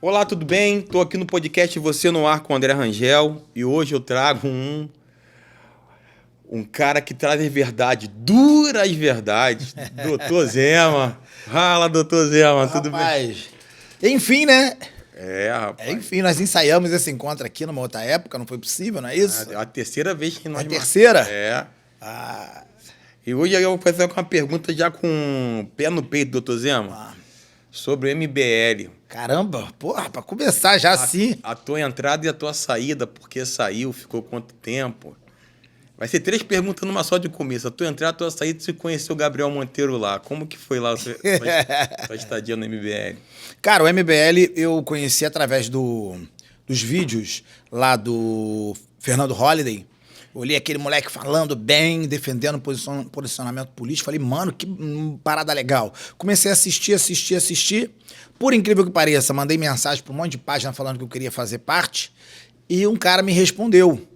Olá, tudo bem? Estou aqui no podcast Você no Ar com o André Rangel e hoje eu trago um cara que traz as verdades, duras verdades, Doutor Zema. Fala, Doutor Zema, tudo bem? Rapaz, enfim, né? Rapaz. Enfim, nós ensaiamos esse encontro aqui numa outra época, não foi possível, não é isso? É a terceira vez que nós... É a terceira? É. Ah, E hoje eu vou fazer uma pergunta já com pé no peito, Doutor Zema, sobre o MBL. caramba, porra, pra começar já assim. A tua entrada e a tua saída, por que saiu, ficou quanto tempo? Vai ser 3 perguntas numa só de começo. A tua entrada, a tua saída, você conheceu o Gabriel Monteiro lá. Como que foi lá a tua estadia no MBL? Cara, o MBL eu conheci através dos vídeos lá do Fernando Holliday. Eu olhei aquele moleque falando bem, defendendo posicionamento político. Falei, mano, que parada legal. Comecei a assistir. Por incrível que pareça, mandei mensagem para um monte de página falando que eu queria fazer parte. E um cara me respondeu.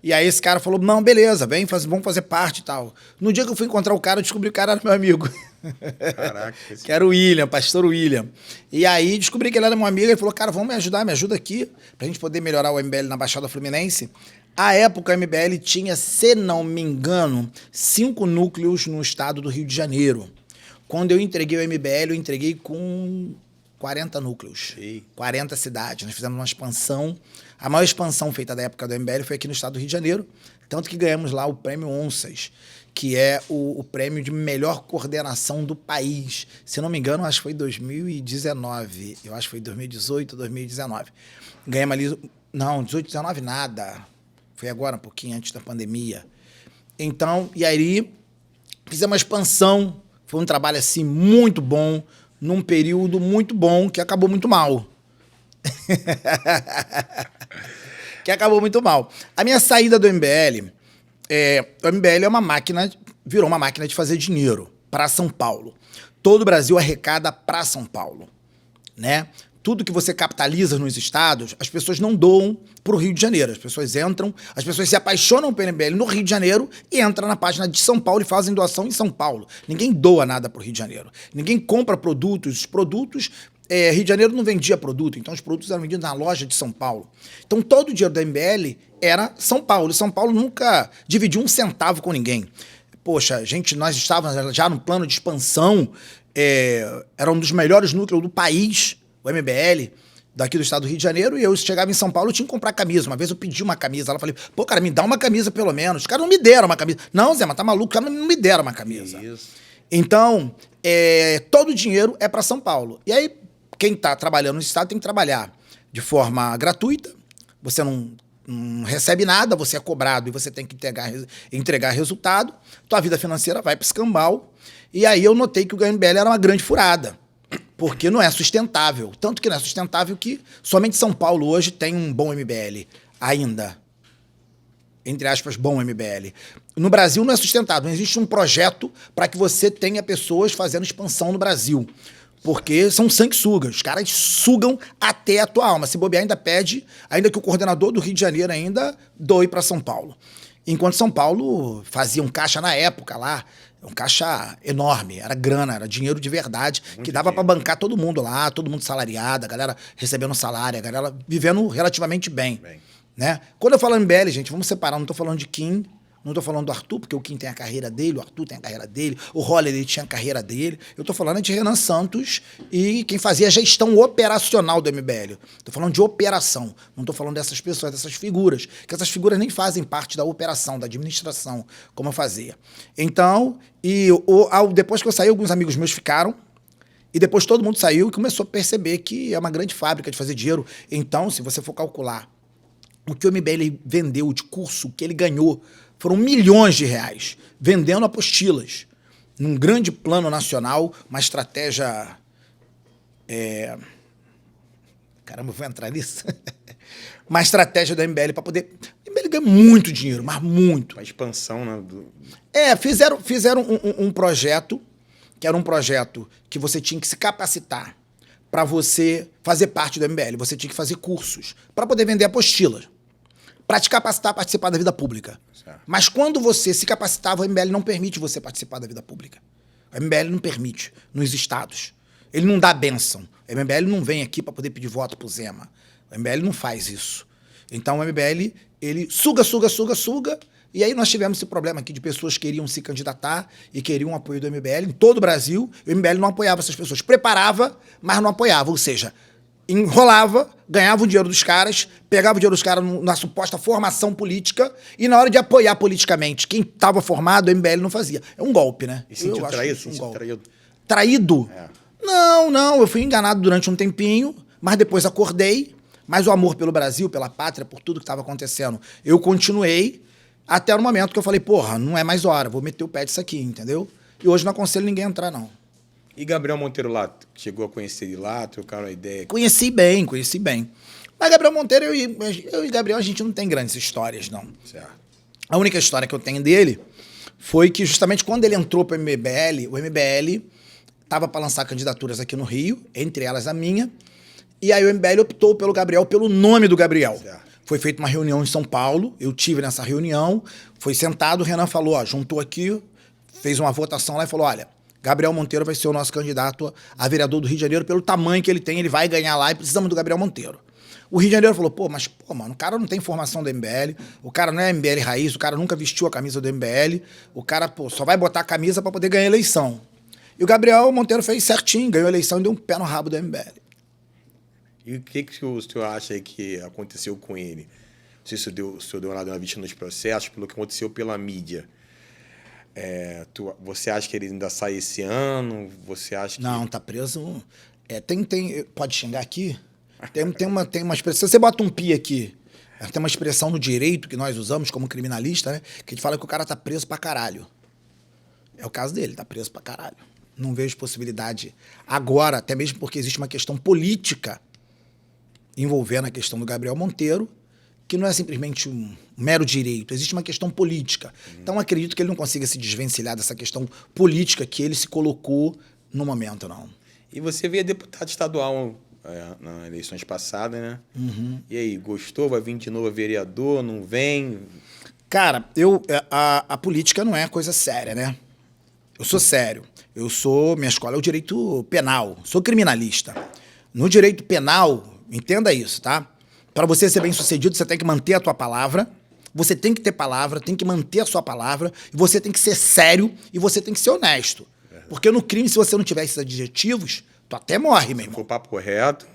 E aí esse cara falou, não, beleza, vamos fazer parte e tal. No dia que eu fui encontrar o cara, eu descobri que o cara era meu amigo. Caraca. Que era o William, pastor William. E aí descobri que ele era meu amigo, ele falou, cara, vamos me ajuda aqui, pra gente poder melhorar o MBL na Baixada Fluminense. À época, o MBL tinha, se não me engano, 5 núcleos no estado do Rio de Janeiro. Quando eu entreguei o MBL, eu entreguei com 40 núcleos, Ei. 40 cidades. Nós fizemos uma expansão. A maior expansão feita da época do MBL foi aqui no estado do Rio de Janeiro, tanto que ganhamos lá o prêmio Onças, que é o prêmio de melhor coordenação do país. Se não me engano, acho que foi 2019. Eu acho que foi 2018, 2019. Ganhamos ali... Não, 18, 19 nada. Foi agora, um pouquinho antes da pandemia. Então, e aí, fizemos uma expansão. Foi um trabalho, assim, muito bom, num período muito bom, que acabou muito mal. A minha saída do MBL... o MBL é uma máquina, virou uma máquina de fazer dinheiro para São Paulo. Todo o Brasil arrecada para São Paulo, né? Tudo que você capitaliza nos estados, as pessoas não doam para o Rio de Janeiro. As pessoas se apaixonam pelo MBL no Rio de Janeiro e entram na página de São Paulo e fazem doação em São Paulo. Ninguém doa nada para o Rio de Janeiro. Ninguém compra produtos. Os produtos... Rio de Janeiro não vendia produto, então os produtos eram vendidos na loja de São Paulo. Então todo o dinheiro da MBL era São Paulo. E São Paulo nunca dividiu um centavo com ninguém. Poxa, nós estávamos já no plano de expansão, era um dos melhores núcleos do país, o MBL, daqui do estado do Rio de Janeiro, e eu chegava em São Paulo, eu tinha que comprar camisa. Uma vez eu pedi uma camisa, ela falei, pô, cara, me dá uma camisa pelo menos. Os caras não me deram uma camisa. Não, Zé, mas tá maluco, os caras não me deram uma camisa. Isso. Então, todo o dinheiro é para São Paulo. E aí, quem está trabalhando no estado tem que trabalhar de forma gratuita, você não recebe nada, você é cobrado e você tem que entregar resultado, tua vida financeira vai para o escambau. E aí eu notei que o MBL era uma grande furada, porque não é sustentável. Tanto que não é sustentável que somente São Paulo hoje tem um bom MBL ainda. Entre aspas, bom MBL. No Brasil não é sustentável, não existe um projeto para que você tenha pessoas fazendo expansão no Brasil. Porque são sanguessugas, os caras sugam até a tua alma. Se bobear, ainda pede, ainda que o coordenador do Rio de Janeiro ainda doe para São Paulo. Enquanto São Paulo fazia um caixa na época lá, um caixa enorme, era grana, era dinheiro de verdade, muito que dava para bancar todo mundo lá, todo mundo salariado, a galera recebendo salário, a galera vivendo relativamente bem. Né? Quando eu falo MBL, gente, vamos separar, não estou falando de Kim, não estou falando do Arthur, porque o Kim tem a carreira dele, o Arthur tem a carreira dele, o Holliday tinha a carreira dele. Eu estou falando de Renan Santos e quem fazia a gestão operacional do MBL. Estou falando de operação, não estou falando dessas pessoas, dessas figuras, que essas figuras nem fazem parte da operação, da administração, como eu fazia. Então, depois que eu saí, alguns amigos meus ficaram, e depois todo mundo saiu e começou a perceber que é uma grande fábrica de fazer dinheiro. Então, se você for calcular o que o MBL vendeu de curso, que ele ganhou, foram milhões de reais, vendendo apostilas, num grande plano nacional, uma estratégia... Caramba, eu vou entrar nisso? Uma estratégia da MBL para poder... O MBL ganha muito dinheiro, mas muito. A expansão, né? Fizeram um projeto, que era um projeto que você tinha que se capacitar para você fazer parte do MBL. Você tinha que fazer cursos para poder vender apostilas, para te capacitar a participar da vida pública. Certo. Mas quando você se capacitava, o MBL não permite você participar da vida pública. O MBL não permite nos estados. Ele não dá bênção. O MBL não vem aqui para poder pedir voto pro Zema. O MBL não faz isso. Então o MBL, ele suga, e aí nós tivemos esse problema aqui de pessoas que queriam se candidatar e queriam o apoio do MBL em todo o Brasil. O MBL não apoiava essas pessoas. Preparava, mas não apoiava. Ou seja, enrolava, ganhava o dinheiro dos caras, pegava o dinheiro dos caras na suposta formação política e na hora de apoiar politicamente quem estava formado, o MBL não fazia. É um golpe, né? E sentiu traído? Traído? É. Não. Eu fui enganado durante um tempinho, mas depois acordei. Mas o amor pelo Brasil, pela pátria, por tudo que estava acontecendo, eu continuei até no momento que eu falei, porra, não é mais hora, vou meter o pé disso aqui, entendeu? E hoje não aconselho ninguém a entrar, não. E Gabriel Monteiro lá, chegou a conhecer ele lá, trocaram uma ideia? Conheci bem. Mas Gabriel Monteiro, eu e Gabriel, a gente não tem grandes histórias, não. Certo. A única história que eu tenho dele foi que justamente quando ele entrou para o MBL estava para lançar candidaturas aqui no Rio, entre elas a minha, e aí o MBL optou pelo Gabriel, pelo nome do Gabriel. Certo. Foi feita uma reunião em São Paulo, eu tive nessa reunião, foi sentado, o Renan falou, ó, juntou aqui, fez uma votação lá e falou, olha, Gabriel Monteiro vai ser o nosso candidato a vereador do Rio de Janeiro, pelo tamanho que ele tem, ele vai ganhar lá e precisamos do Gabriel Monteiro. O Rio de Janeiro falou, mano, o cara não tem formação do MBL, o cara não é MBL raiz, o cara nunca vestiu a camisa do MBL, o cara, só vai botar a camisa para poder ganhar a eleição. E o Gabriel Monteiro fez certinho, ganhou a eleição e deu um pé no rabo do MBL. E o que o senhor acha aí que aconteceu com ele? Não sei se o senhor deu uma vista nos processos, pelo que aconteceu pela mídia. Você acha que ele ainda sai esse ano? Você acha que... Não, tá preso. Pode xingar aqui? Tem uma expressão. Você bota um pi aqui. Tem uma expressão no direito que nós usamos como criminalista, né? Que a gente fala que o cara tá preso pra caralho. É o caso dele, tá preso pra caralho. Não vejo possibilidade agora, até mesmo porque existe uma questão política envolvendo a questão do Gabriel Monteiro, que não é simplesmente um mero direito, existe uma questão política. Então, acredito que ele não consiga se desvencilhar dessa questão política que ele se colocou no momento, não. E você veio deputado estadual nas eleições passadas, né? Uhum. E aí, gostou? Vai vir de novo a vereador? Não vem? Cara, a política não é coisa séria, né? Eu sou sério. Minha escola é o direito penal, sou criminalista. No direito penal, entenda isso, tá? Para você ser bem-sucedido, você tem que manter a tua palavra, você tem que ter palavra, tem que manter a sua palavra, e você tem que ser sério e você tem que ser honesto. Porque no crime, se você não tiver esses adjetivos, tu até morre, meu irmão. Se for papo reto...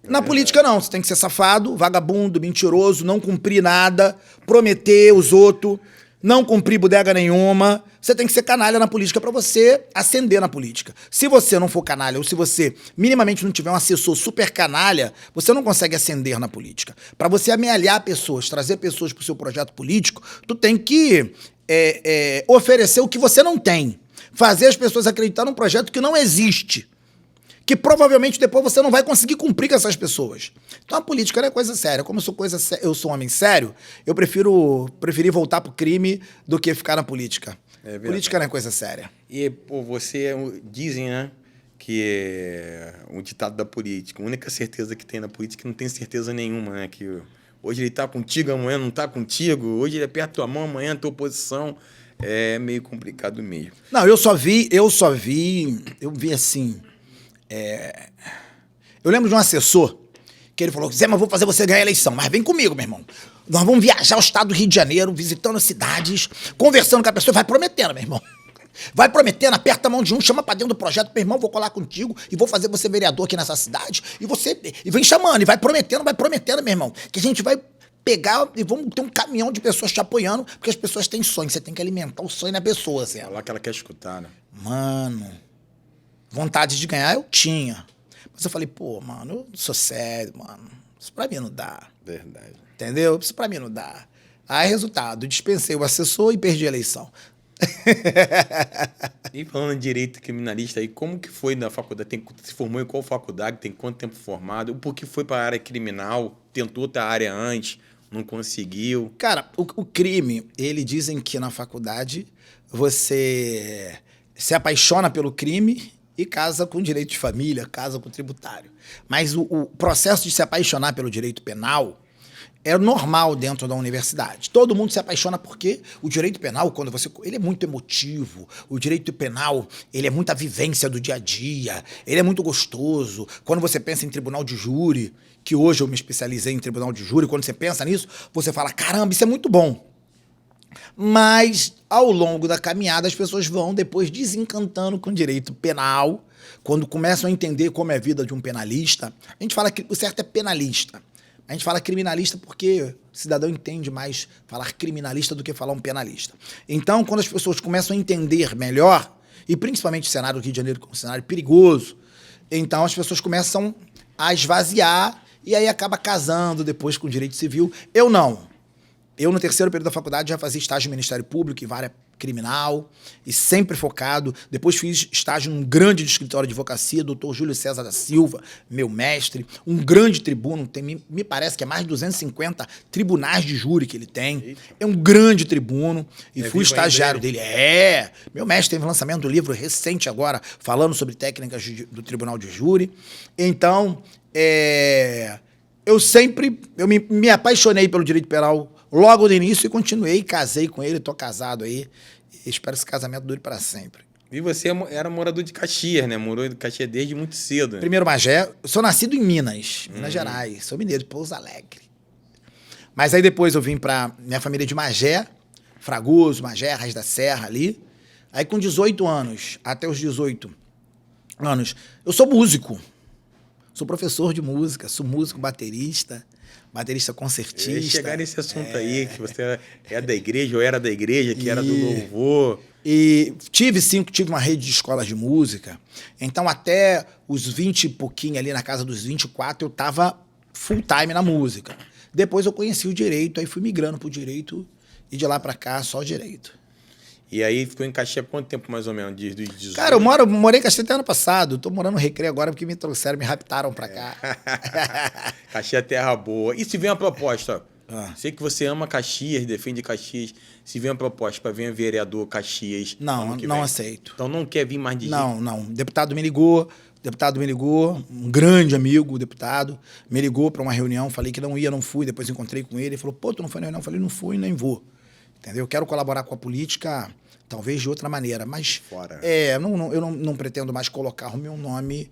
Na política, não. Você tem que ser safado, vagabundo, mentiroso, não cumprir nada, prometer os outros, não cumprir bodega nenhuma. Você tem que ser canalha na política para você ascender na política. Se você não for canalha, ou se você minimamente não tiver um assessor super canalha, você não consegue ascender na política. Para você amealhar pessoas, trazer pessoas para o seu projeto político, tu tem que oferecer o que você não tem. Fazer as pessoas acreditar num projeto que não existe. Que provavelmente depois você não vai conseguir cumprir com essas pessoas. Então a política não é coisa séria. Como eu sou um homem sério, eu preferi voltar pro crime do que ficar na política. Política não é coisa séria. E, dizem, né, que é um ditado da política. A única certeza que tem na política é que não tem certeza nenhuma, né? Que hoje ele tá contigo, amanhã não tá contigo. Hoje ele aperta tua mão, amanhã a tua oposição. É meio complicado mesmo. Não, eu vi assim... Eu lembro de um assessor que ele falou, Zé, mas vou fazer você ganhar a eleição, mas vem comigo, meu irmão. Nós vamos viajar ao estado do Rio de Janeiro, visitando as cidades, conversando com a pessoa, vai prometendo, meu irmão. Vai prometendo, aperta a mão de um, chama pra dentro do projeto, meu irmão, vou colar contigo e vou fazer você vereador aqui nessa cidade. E vem chamando, e vai prometendo, meu irmão, que a gente vai pegar e vamos ter um caminhão de pessoas te apoiando, porque as pessoas têm sonho, você tem que alimentar o sonho da pessoa, Zé. Falar que ela quer escutar, né? Mano... Vontade de ganhar eu tinha. Mas eu falei, mano, eu sou sério, mano. Isso pra mim não dá. Verdade. Entendeu? Isso pra mim não dá. Aí, resultado, dispensei o assessor e perdi a eleição. E falando em direito criminalista aí, como que foi na faculdade? Se formou em qual faculdade? Tem quanto tempo formado? Por que foi para a área criminal? Tentou outra área antes? Não conseguiu? Cara, o crime, dizem que na faculdade você se apaixona pelo crime e casa com direito de família, casa com tributário. Mas o processo de se apaixonar pelo direito penal, é normal dentro da universidade. Todo mundo se apaixona porque o direito penal, ele é muito emotivo. O direito penal, ele é muita vivência do dia a dia. Ele é muito gostoso. Quando você pensa em tribunal de júri, que hoje eu me especializei em tribunal de júri, quando você pensa nisso, você fala, caramba, isso é muito bom. Mas, ao longo da caminhada, as pessoas vão depois desencantando com o direito penal. Quando começam a entender como é a vida de um penalista, a gente fala que o certo é penalista. A gente fala criminalista porque o cidadão entende mais falar criminalista do que falar um penalista. Então, quando as pessoas começam a entender melhor, e principalmente o cenário do Rio de Janeiro, que é um cenário perigoso, então as pessoas começam a esvaziar e aí acaba casando depois com o direito civil. Eu não. Eu, no terceiro período da faculdade, já fazia estágio no Ministério Público e vara criminal, e sempre focado. Depois fiz estágio num grande escritório de advocacia, doutor Júlio César da Silva, meu mestre, um grande tribuno, me parece que é mais de 250 tribunais de júri que ele tem. Eita. É um grande tribuno, e fui estagiário dele. Meu mestre teve lançamento do livro recente agora, falando sobre técnicas do tribunal de júri. Então, eu me apaixonei pelo direito penal logo no início e continuei, casei com ele, tô casado aí. E espero que esse casamento dure para sempre. E você era morador de Caxias, né? Morou em Caxias desde muito cedo. Né? Primeiro Magé. Eu sou nascido em Minas Gerais. Sou mineiro de Pouso Alegre. Mas aí depois eu vim pra minha família de Magé, Fragoso, Magé, Raiz da Serra ali. Aí com 18 anos, até os 18 anos, eu sou músico. Sou professor de música, sou músico, baterista concertista. Eu ia chegar nesse assunto aí, que você é da igreja ou era da igreja, que era do louvor. E tive uma rede de escolas de música. Então, até os 20 e pouquinho, ali na casa dos 24, eu estava full time na música. Depois eu conheci o direito, aí fui migrando pro direito e de lá para cá só direito. E aí ficou em Caxias quanto tempo mais ou menos? Cara, eu morei em Caxias até ano passado. Tô morando no Recreio agora porque me trouxeram, me raptaram pra cá. Caxias é terra boa. E se vem uma proposta? Sei que você ama Caxias, defende Caxias. Se vem uma proposta para vir vereador Caxias... Não aceito. Então não quer vir mais de jeito? fora. Eu não pretendo mais colocar o meu nome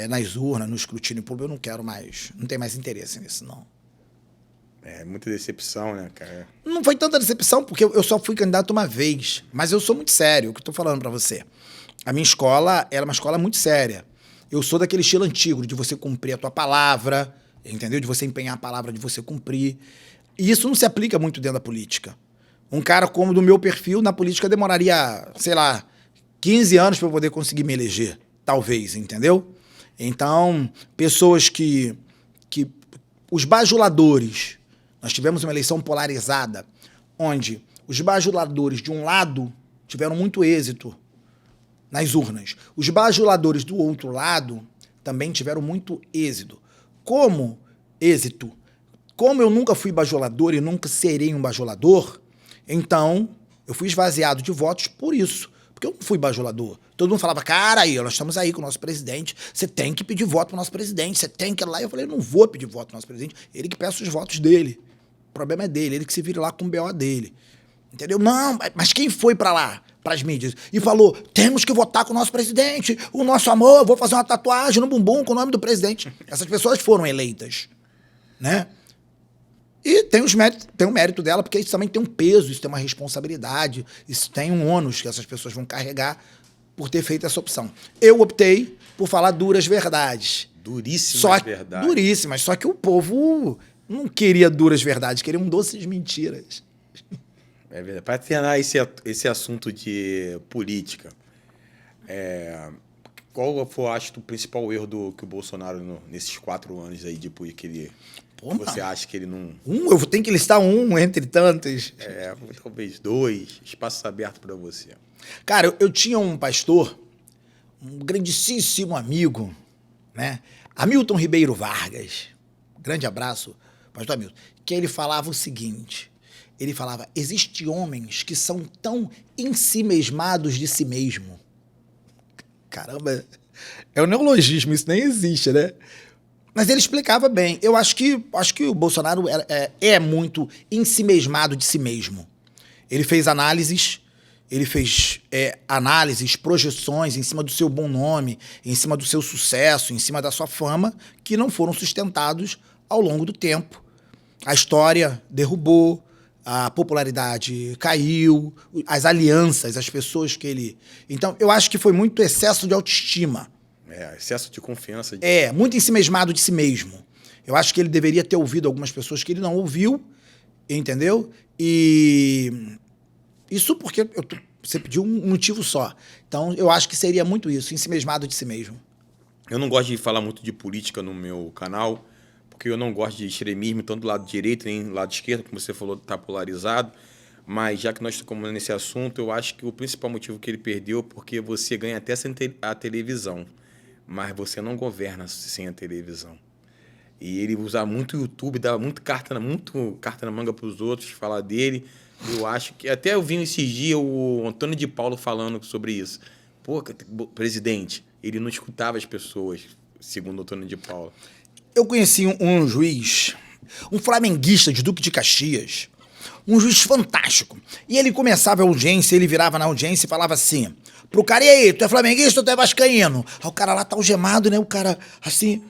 nas urnas, no escrutínio público, eu não quero mais, não tenho mais interesse nisso, não. É muita decepção, né, cara? Não foi tanta decepção, porque eu só fui candidato uma vez, mas eu sou muito sério, o que eu tô falando para você. A minha escola era uma escola muito séria. Eu sou daquele estilo antigo, de você cumprir a tua palavra, entendeu? De você empenhar a palavra, de você cumprir. E isso não se aplica muito dentro da política. Um cara como do meu perfil, na política, demoraria, 15 anos para eu poder conseguir me eleger. Talvez, entendeu? Então, pessoas que os bajuladores... Nós tivemos uma eleição polarizada, onde os bajuladores, de um lado, tiveram muito êxito nas urnas. Os bajuladores do outro lado também tiveram muito êxito. Como eu nunca fui bajulador e nunca serei um bajulador, então eu fui esvaziado de votos por isso. Porque eu não fui bajulador. Todo mundo falava, cara, aí, nós estamos aí com o nosso presidente, você tem que pedir voto pro nosso presidente, você tem que ir lá. Eu falei, eu não vou pedir voto pro nosso presidente, ele que peça os votos dele. O problema é dele, ele que se vire lá com o BO dele. Entendeu? Não, mas quem foi pra lá, pras mídias, e falou, temos que votar com o nosso presidente, o nosso amor, vou fazer uma tatuagem no bumbum com o nome do presidente. Essas pessoas foram eleitas, né? E tem o mérito dela, porque isso também tem um peso, isso tem uma responsabilidade, isso tem um ônus que essas pessoas vão carregar por ter feito essa opção. Eu optei por falar duras verdades. Verdades. Duríssimas, só que o povo não queria duras verdades, queria doces mentiras. É verdade. Para terminar esse assunto de política, qual foi, acho, o principal erro que o Bolsonaro, nesses 4 anos aí, depois que ele... você acha que ele não... Eu tenho que listar um entre tantos. Talvez 2, espaço aberto para você. Cara, eu tinha um pastor, um grandíssimo amigo, né? Hamilton Ribeiro Vargas. Grande abraço, pastor Hamilton. Que ele falava o seguinte, ele falava, existem homens que são tão ensimesmados de si mesmo. Caramba, é um neologismo, isso nem existe, né? Mas ele explicava bem. Eu acho que o Bolsonaro é muito ensimesmado de si mesmo. Ele fez análises, projeções em cima do seu bom nome, em cima do seu sucesso, em cima da sua fama, que não foram sustentados ao longo do tempo. A história derrubou, a popularidade caiu, as alianças, as pessoas que ele... Então, eu acho que foi muito excesso de autoestima. Excesso de confiança. Muito ensimesmado de si mesmo. Eu acho que ele deveria ter ouvido algumas pessoas que ele não ouviu, entendeu? E isso porque você pediu um motivo só. Então, eu acho que seria muito isso, ensimesmado de si mesmo. Eu não gosto de falar muito de política no meu canal, porque eu não gosto de extremismo, tanto do lado direito nem do lado esquerdo, como você falou, está polarizado. Mas já que nós estamos nesse assunto, eu acho que o principal motivo que ele perdeu é porque você ganha até sem a televisão, mas você não governa sem a televisão. E ele usa muito o YouTube, dá muito carta na manga para os outros, falar dele. Eu acho que... Até eu vi esses dias o Antônio de Paulo falando sobre isso. Pô, presidente, ele não escutava as pessoas, segundo o Antônio de Paulo. Eu conheci um juiz, um flamenguista de Duque de Caxias, um juiz fantástico. E ele começava a audiência, ele virava na audiência e falava assim... Pro cara, e aí, tu é flamenguista ou tu é vascaíno? Aí o cara lá tá algemado, né? O cara, assim...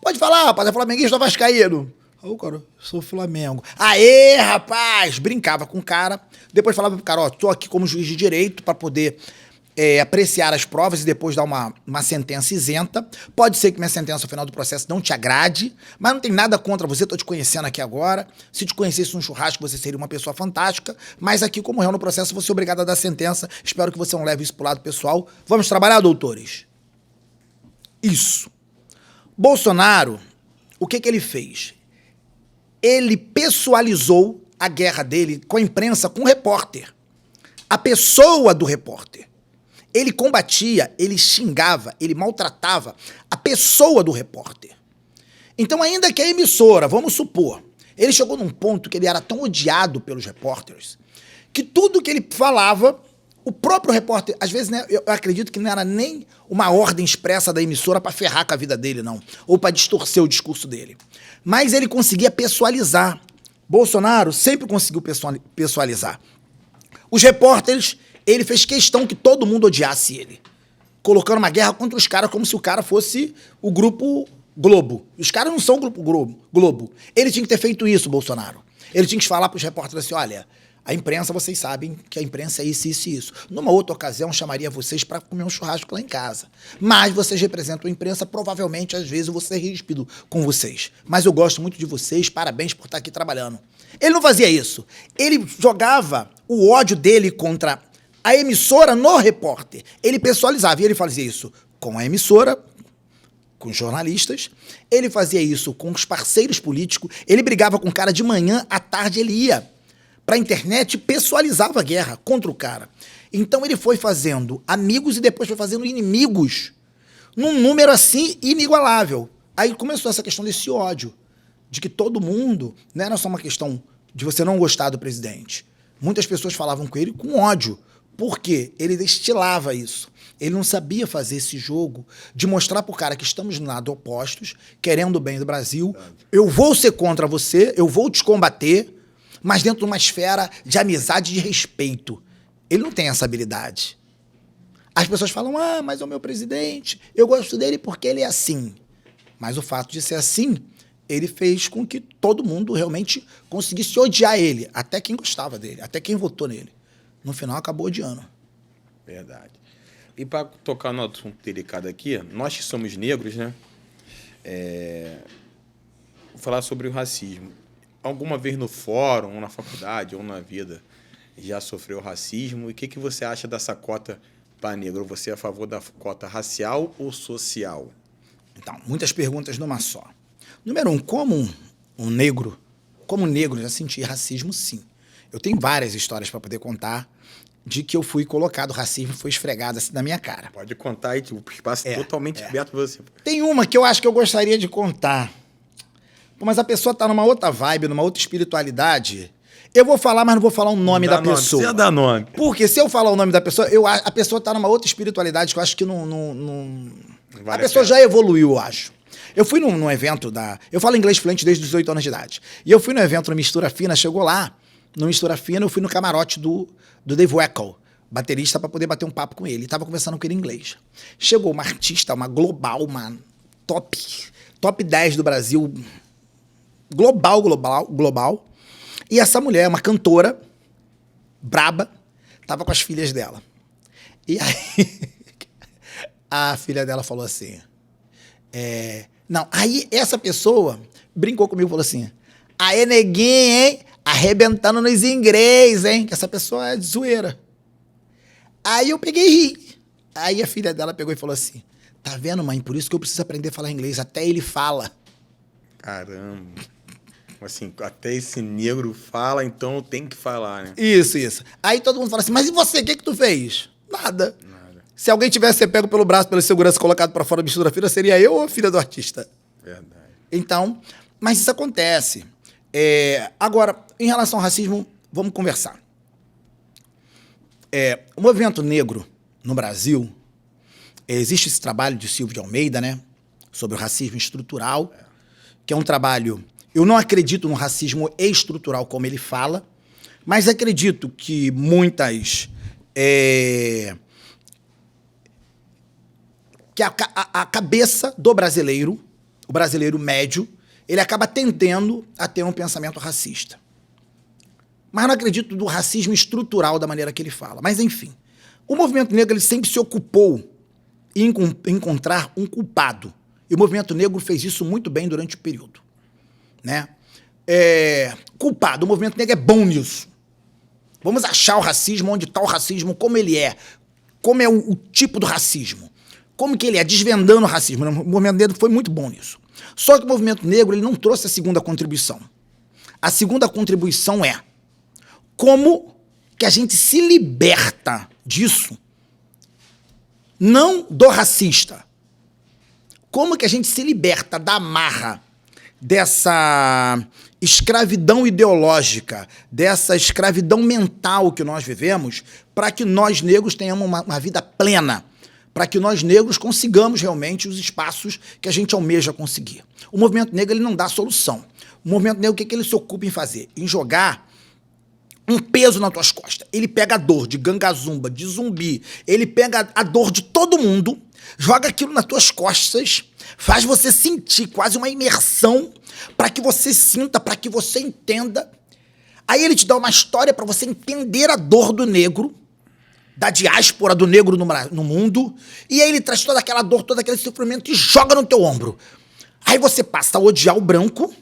Pode falar, rapaz, é flamenguista ou vascaíno? Aí o cara, sou Flamengo. Aê, rapaz! Brincava com o cara. Depois falava pro cara, ó, tô aqui como juiz de direito pra poder apreciar as provas e depois dar uma sentença isenta. Pode ser que minha sentença ao final do processo não te agrade, mas não tem nada contra você, tô te conhecendo aqui agora. Se te conhecesse num churrasco, você seria uma pessoa fantástica, mas aqui, como réu no processo, você é obrigado a dar sentença. Espero que você não leve isso pro lado pessoal. Vamos trabalhar, doutores? Isso. Bolsonaro, o que ele fez? Ele pessoalizou a guerra dele com a imprensa, com o repórter. A pessoa do repórter. Ele combatia, ele xingava, ele maltratava a pessoa do repórter. Então, ainda que a emissora, vamos supor, ele chegou num ponto que ele era tão odiado pelos repórteres, que tudo que ele falava, o próprio repórter, às vezes, né, eu acredito que não era nem uma ordem expressa da emissora para ferrar com a vida dele, não, ou para distorcer o discurso dele. Mas ele conseguia pessoalizar. Bolsonaro sempre conseguiu pessoalizar. Os repórteres... Ele fez questão que todo mundo odiasse ele. Colocando uma guerra contra os caras como se o cara fosse o Grupo Globo. Os caras não são o Grupo Globo. Ele tinha que ter feito isso, Bolsonaro. Ele tinha que falar para os repórteres assim, olha, a imprensa, vocês sabem que a imprensa é isso, isso e isso. Numa outra ocasião, chamaria vocês para comer um churrasco lá em casa. Mas vocês representam a imprensa, provavelmente, às vezes, eu vou ser ríspido com vocês. Mas eu gosto muito de vocês, parabéns por estar aqui trabalhando. Ele não fazia isso. Ele jogava o ódio dele contra... a emissora no repórter. Ele pessoalizava, e ele fazia isso com a emissora, com os jornalistas, ele fazia isso com os parceiros políticos, ele brigava com o cara de manhã, à tarde ele ia pra internet e pessoalizava a guerra contra o cara. Então ele foi fazendo amigos e depois foi fazendo inimigos, num número assim inigualável. Aí começou essa questão desse ódio, de que todo mundo, não era só uma questão de você não gostar do presidente. Muitas pessoas falavam com ele com ódio, porque ele destilava isso. Ele não sabia fazer esse jogo de mostrar pro cara que estamos no lado opostos, querendo o bem do Brasil. Eu vou ser contra você, eu vou te combater, mas dentro de uma esfera de amizade e de respeito. Ele não tem essa habilidade. As pessoas falam, mas é o meu presidente, eu gosto dele porque ele é assim. Mas o fato de ser assim, ele fez com que todo mundo realmente conseguisse odiar ele, até quem gostava dele, até quem votou nele. No final, acabou odiando. Verdade. E para tocar no assunto delicado aqui, nós que somos negros, né? Vou falar sobre o racismo. Alguma vez no fórum, ou na faculdade, ou na vida, já sofreu racismo? E o que você acha dessa cota para negro? Você é a favor da cota racial ou social? Então, muitas perguntas numa só. Número 1, como negro já senti racismo, sim. Eu tenho várias histórias para poder contar de que eu fui colocado, o racismo foi esfregado assim na minha cara. Pode contar aí, o espaço é totalmente aberto para você. Tem uma que eu acho que eu gostaria de contar. Mas a pessoa tá numa outra vibe, numa outra espiritualidade. Eu vou falar, mas não vou falar o nome da pessoa. Você dá nome. Porque se eu falar o nome da pessoa, a pessoa tá numa outra espiritualidade que eu acho que não a pessoa já evoluiu, eu acho. Eu fui num evento da... Eu falo inglês fluente desde os 18 anos de idade. E eu fui num evento no Mistura Fina, chegou lá, no Mistura Fina, eu fui no camarote do Dave Weckl, baterista, para poder bater um papo com ele. E tava conversando com ele em inglês. Chegou uma artista, uma global, uma top 10 do Brasil, global. E essa mulher, uma cantora, braba, tava com as filhas dela. E aí, a filha dela falou assim... Não, aí essa pessoa brincou comigo e falou assim: aê, neguinho, hein? Arrebentando nos inglês, hein? Que essa pessoa é de zoeira. Aí eu peguei e ri. Aí a filha dela pegou e falou assim: tá vendo, mãe? Por isso que eu preciso aprender a falar inglês. Até ele fala. Caramba. Assim, até esse negro fala, então eu tenho que falar, né? Isso. Aí todo mundo fala assim: mas e você? O que tu fez? Nada. Se alguém tivesse ser pego pelo braço, pela segurança, colocado para fora da Mistura Fina, seria eu ou a filha do artista? Verdade. Então, mas isso acontece. Agora, em relação ao racismo, vamos conversar. O movimento negro no Brasil, existe esse trabalho de Silvio de Almeida, né? Sobre o racismo estrutural, que é um trabalho... Eu não acredito no racismo estrutural como ele fala, mas acredito que muitas... que a cabeça do brasileiro, o brasileiro médio, ele acaba tendendo a ter um pensamento racista. Mas não acredito do racismo estrutural da maneira que ele fala. Mas, enfim, o movimento negro ele sempre se ocupou em encontrar um culpado. E o movimento negro fez isso muito bem durante o período. Né? Culpado. O movimento negro é bom nisso. Vamos achar o racismo, onde está o racismo, como ele é. Como é o tipo do racismo. Como que ele é, desvendando o racismo. O movimento negro foi muito bom nisso. Só que o movimento negro ele não trouxe a segunda contribuição. A segunda contribuição é como que a gente se liberta disso, não do racista. Como que a gente se liberta da amarra dessa escravidão ideológica, dessa escravidão mental que nós vivemos, para que nós negros tenhamos uma vida plena, para que nós negros consigamos realmente os espaços que a gente almeja conseguir. O movimento negro ele não dá solução. O movimento negro, o que ele se ocupa em fazer? Em jogar um peso nas tuas costas. Ele pega a dor de gangazumba, de zumbi, ele pega a dor de todo mundo, joga aquilo nas tuas costas, faz você sentir quase uma imersão para que você sinta, para que você entenda. Aí ele te dá uma história para você entender a dor do negro, da diáspora do negro no mundo, e aí ele traz toda aquela dor, todo aquele sofrimento e joga no teu ombro. Aí você passa a odiar o branco,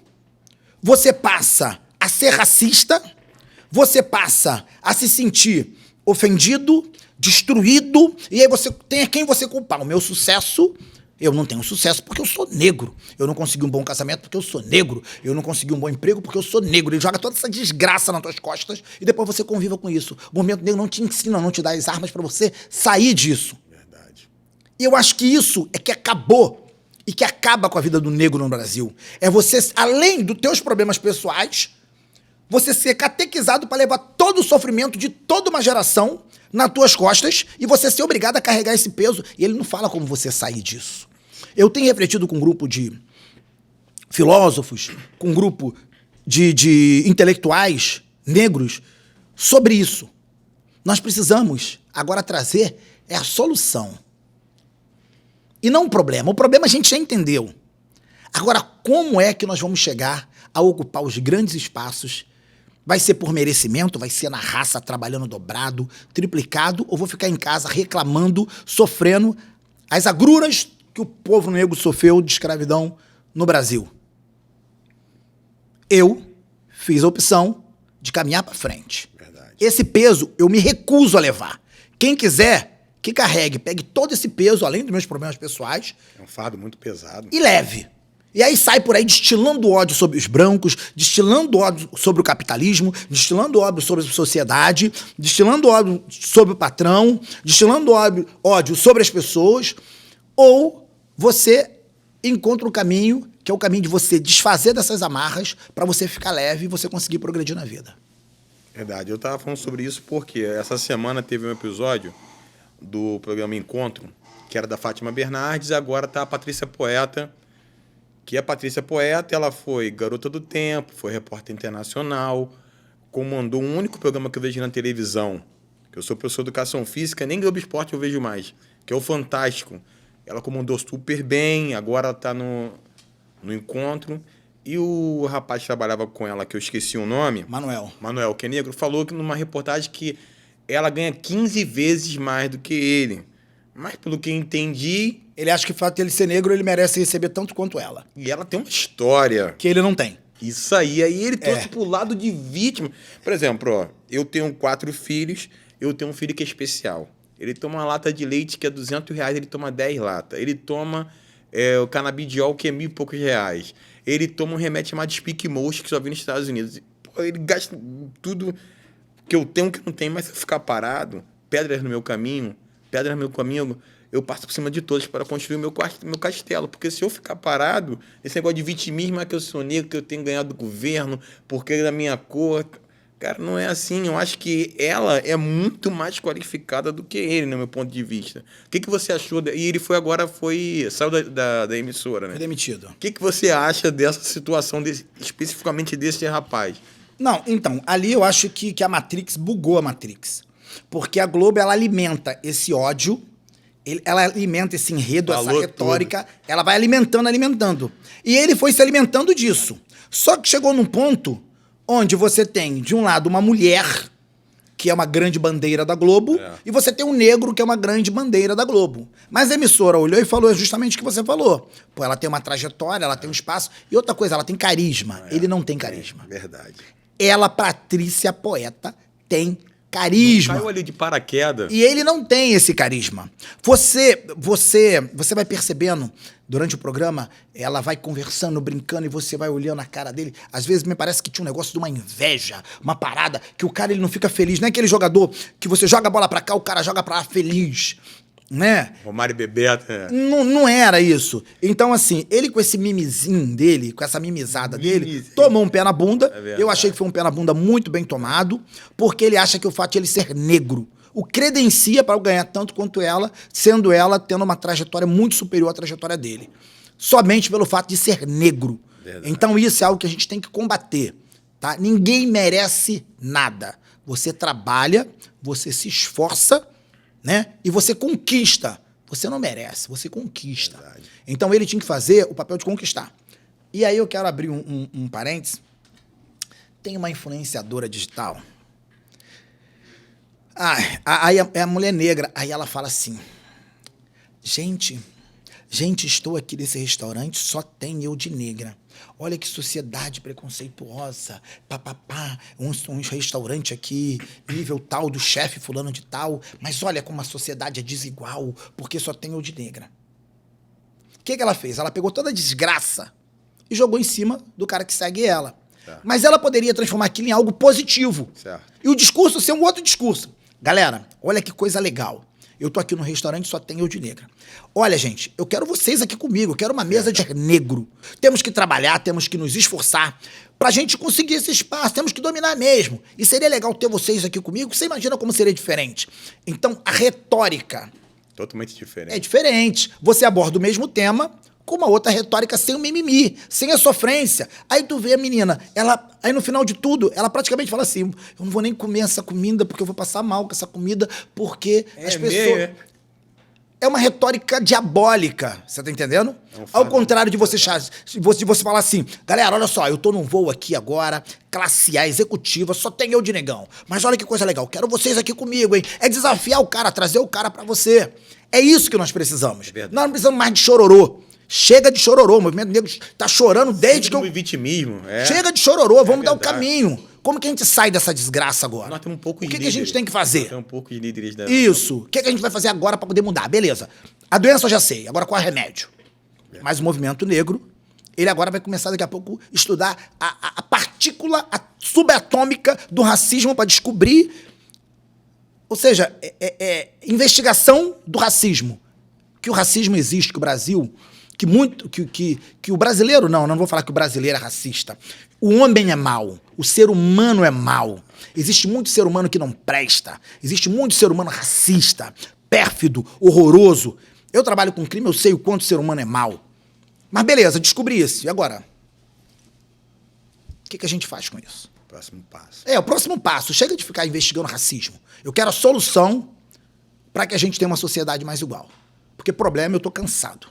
você passa a ser racista, você passa a se sentir ofendido, destruído, e aí você tem a quem você culpar. O meu sucesso, eu não tenho sucesso porque eu sou negro. Eu não consegui um bom casamento porque eu sou negro. Eu não consegui um bom emprego porque eu sou negro. Ele joga toda essa desgraça nas tuas costas e depois você conviva com isso. O movimento negro não te ensina, não te dá as armas para você sair disso. Verdade. E eu acho que isso é que acabou e que acaba com a vida do negro no Brasil. É você, além dos teus problemas pessoais, você ser catequizado para levar todo o sofrimento de toda uma geração nas tuas costas e você ser obrigado a carregar esse peso. E ele não fala como você sair disso. Eu tenho refletido com um grupo de filósofos, com um grupo de intelectuais negros sobre isso. Nós precisamos agora trazer a solução. E não o problema. O problema a gente já entendeu. Agora, como é que nós vamos chegar a ocupar os grandes espaços? Vai ser por merecimento? Vai ser na raça, trabalhando dobrado, triplicado? Ou vou ficar em casa reclamando, sofrendo as agruras que o povo negro sofreu de escravidão no Brasil? Eu fiz a opção de caminhar para frente. Verdade. Esse peso eu me recuso a levar. Quem quiser, que carregue, pegue todo esse peso, além dos meus problemas pessoais. É um fardo muito pesado. E leve. E aí sai por aí destilando ódio sobre os brancos, destilando ódio sobre o capitalismo, destilando ódio sobre a sociedade, destilando ódio sobre o patrão, destilando ódio sobre as pessoas. Ou você encontra um caminho, que é o caminho de você desfazer dessas amarras para você ficar leve e você conseguir progredir na vida. Verdade. Eu estava falando sobre isso porque essa semana teve um episódio do programa Encontro, que era da Fátima Bernardes, e agora tá a Patrícia Poeta Que a Patrícia Poeta, ela foi Garota do Tempo, foi repórter internacional, comandou um único programa que eu vejo na televisão, que eu sou professor de Educação Física, nem Globo Esporte eu vejo mais, que é o Fantástico. Ela comandou super bem, agora ela está no Encontro. E o rapaz que trabalhava com ela, que eu esqueci o nome... Manuel, que é negro, falou que numa reportagem que ela ganha 15 vezes mais do que ele. Mas pelo que eu entendi... Ele acha que o fato de ele ser negro, ele merece receber tanto quanto ela. E ela tem uma história... Que ele não tem. Isso aí ele trouxe pro lado de vítima. Por exemplo, ó, eu tenho 4 filhos, eu tenho um filho que é especial. Ele toma uma lata de leite que é R$200, ele toma 10 latas. Ele toma o canabidiol, que é R$1.000 e poucos. Ele toma um remédio chamado Speak Most, que só vem nos Estados Unidos. Pô, ele gasta tudo que eu tenho, que não tem, mas se eu ficar parado, pedras no meu caminho, eu passo por cima de todas para construir o meu castelo. Porque se eu ficar parado, esse negócio de vitimismo, que eu sou negro, que eu tenho ganhado do governo, porque é da minha cor... Cara, não é assim. Eu acho que ela é muito mais qualificada do que ele, no meu ponto de vista. O que você achou? E ele saiu da emissora, né? Foi demitido. O que você acha dessa situação, especificamente desse rapaz? Não, então, ali eu acho que a Matrix bugou a Matrix. Porque a Globo, ela alimenta esse ódio, ela alimenta esse enredo, essa retórica, ela vai alimentando. E ele foi se alimentando disso. Só que chegou num ponto onde você tem, de um lado, uma mulher, que é uma grande bandeira da Globo, e você tem um negro, que é uma grande bandeira da Globo. Mas a emissora olhou e falou justamente o que você falou. Pô, ela tem uma trajetória, ela tem um espaço. E outra coisa, ela tem carisma. Ele não tem carisma. Verdade. Ela, Patrícia Poeta, tem carisma. Caiu ali de paraquedas. E ele não tem esse carisma. Você vai percebendo, durante o programa, ela vai conversando, brincando, e você vai olhando a cara dele. Às vezes me parece que tinha um negócio de uma inveja, uma parada, que o cara ele não fica feliz. Não é aquele jogador que você joga a bola pra cá, o cara joga pra lá feliz. Né? Romário e Bebeto. Não era isso. Então, assim, ele com esse mimizinho dele, com essa mimizada dele, tomou um pé na bunda. Eu achei que foi um pé na bunda muito bem tomado, porque ele acha que o fato de ele ser negro o credencia para ganhar tanto quanto ela, sendo ela tendo uma trajetória muito superior à trajetória dele. Somente pelo fato de ser negro. Verdade. Então, isso é algo que a gente tem que combater. Tá? Ninguém merece nada. Você trabalha, você se esforça, né? E você conquista. Você não merece, você conquista. Verdade. Então ele tinha que fazer o papel de conquistar. E aí eu quero abrir um parênteses. Tem uma influenciadora digital. Aí a mulher negra. Aí ela fala assim: Gente, estou aqui nesse restaurante, só tem eu de negra. Olha que sociedade preconceituosa, papapá, um restaurante aqui, nível tal do chefe fulano de tal, mas olha como a sociedade é desigual, porque só tem eu de negra. O que ela fez? Ela pegou toda a desgraça e jogou em cima do cara que segue ela. Certo. Mas ela poderia transformar aquilo em algo positivo. Certo. E o discurso ser um outro discurso. Galera, olha que coisa legal. Eu tô aqui no restaurante, só tem eu de negra. Olha, gente, eu quero vocês aqui comigo, eu quero uma mesa de negro. Temos que trabalhar, temos que nos esforçar pra gente conseguir esse espaço, temos que dominar mesmo. E seria legal ter vocês aqui comigo, você imagina como seria diferente. Então, a retórica... Totalmente diferente. É diferente. Você aborda o mesmo tema com uma outra retórica sem o mimimi, sem a sofrência. Aí tu vê a menina, aí no final de tudo, ela praticamente fala assim: eu não vou nem comer essa comida porque eu vou passar mal com essa comida, porque as pessoas... É uma retórica diabólica, você tá entendendo? Ao contrário de você falar assim: galera, olha só, eu tô num voo aqui agora, classe A, executiva, só tem eu de negão. Mas olha que coisa legal, quero vocês aqui comigo, hein? É desafiar o cara, trazer o cara pra você. É isso que nós precisamos. Nós não precisamos mais de chororô. Chega de chororô, o movimento negro tá chorando desde que vitimismo, Chega de chororô, vamos dar o caminho. Como que a gente sai dessa desgraça agora? Nós temos um pouco de líderes. O que a gente tem que fazer? Nós temos um pouco de líderes da... Isso. O que a gente vai fazer agora para poder mudar? Beleza. A doença eu já sei, agora qual é o remédio? Mas o movimento negro, ele agora vai começar daqui a pouco a estudar a partícula subatômica do racismo para descobrir, ou seja, investigação do racismo. Que o racismo existe, que o Brasil... Que o brasileiro, não vou falar que o brasileiro é racista. O homem é mau, o ser humano é mau. Existe muito ser humano que não presta, existe muito ser humano racista, pérfido, horroroso. Eu trabalho com crime, eu sei o quanto o ser humano é mau. Mas beleza, descobri isso. E agora? O que a gente faz com isso? Próximo passo. O próximo passo. Chega de ficar investigando racismo. Eu quero a solução para que a gente tenha uma sociedade mais igual. Porque problema, eu tô cansado.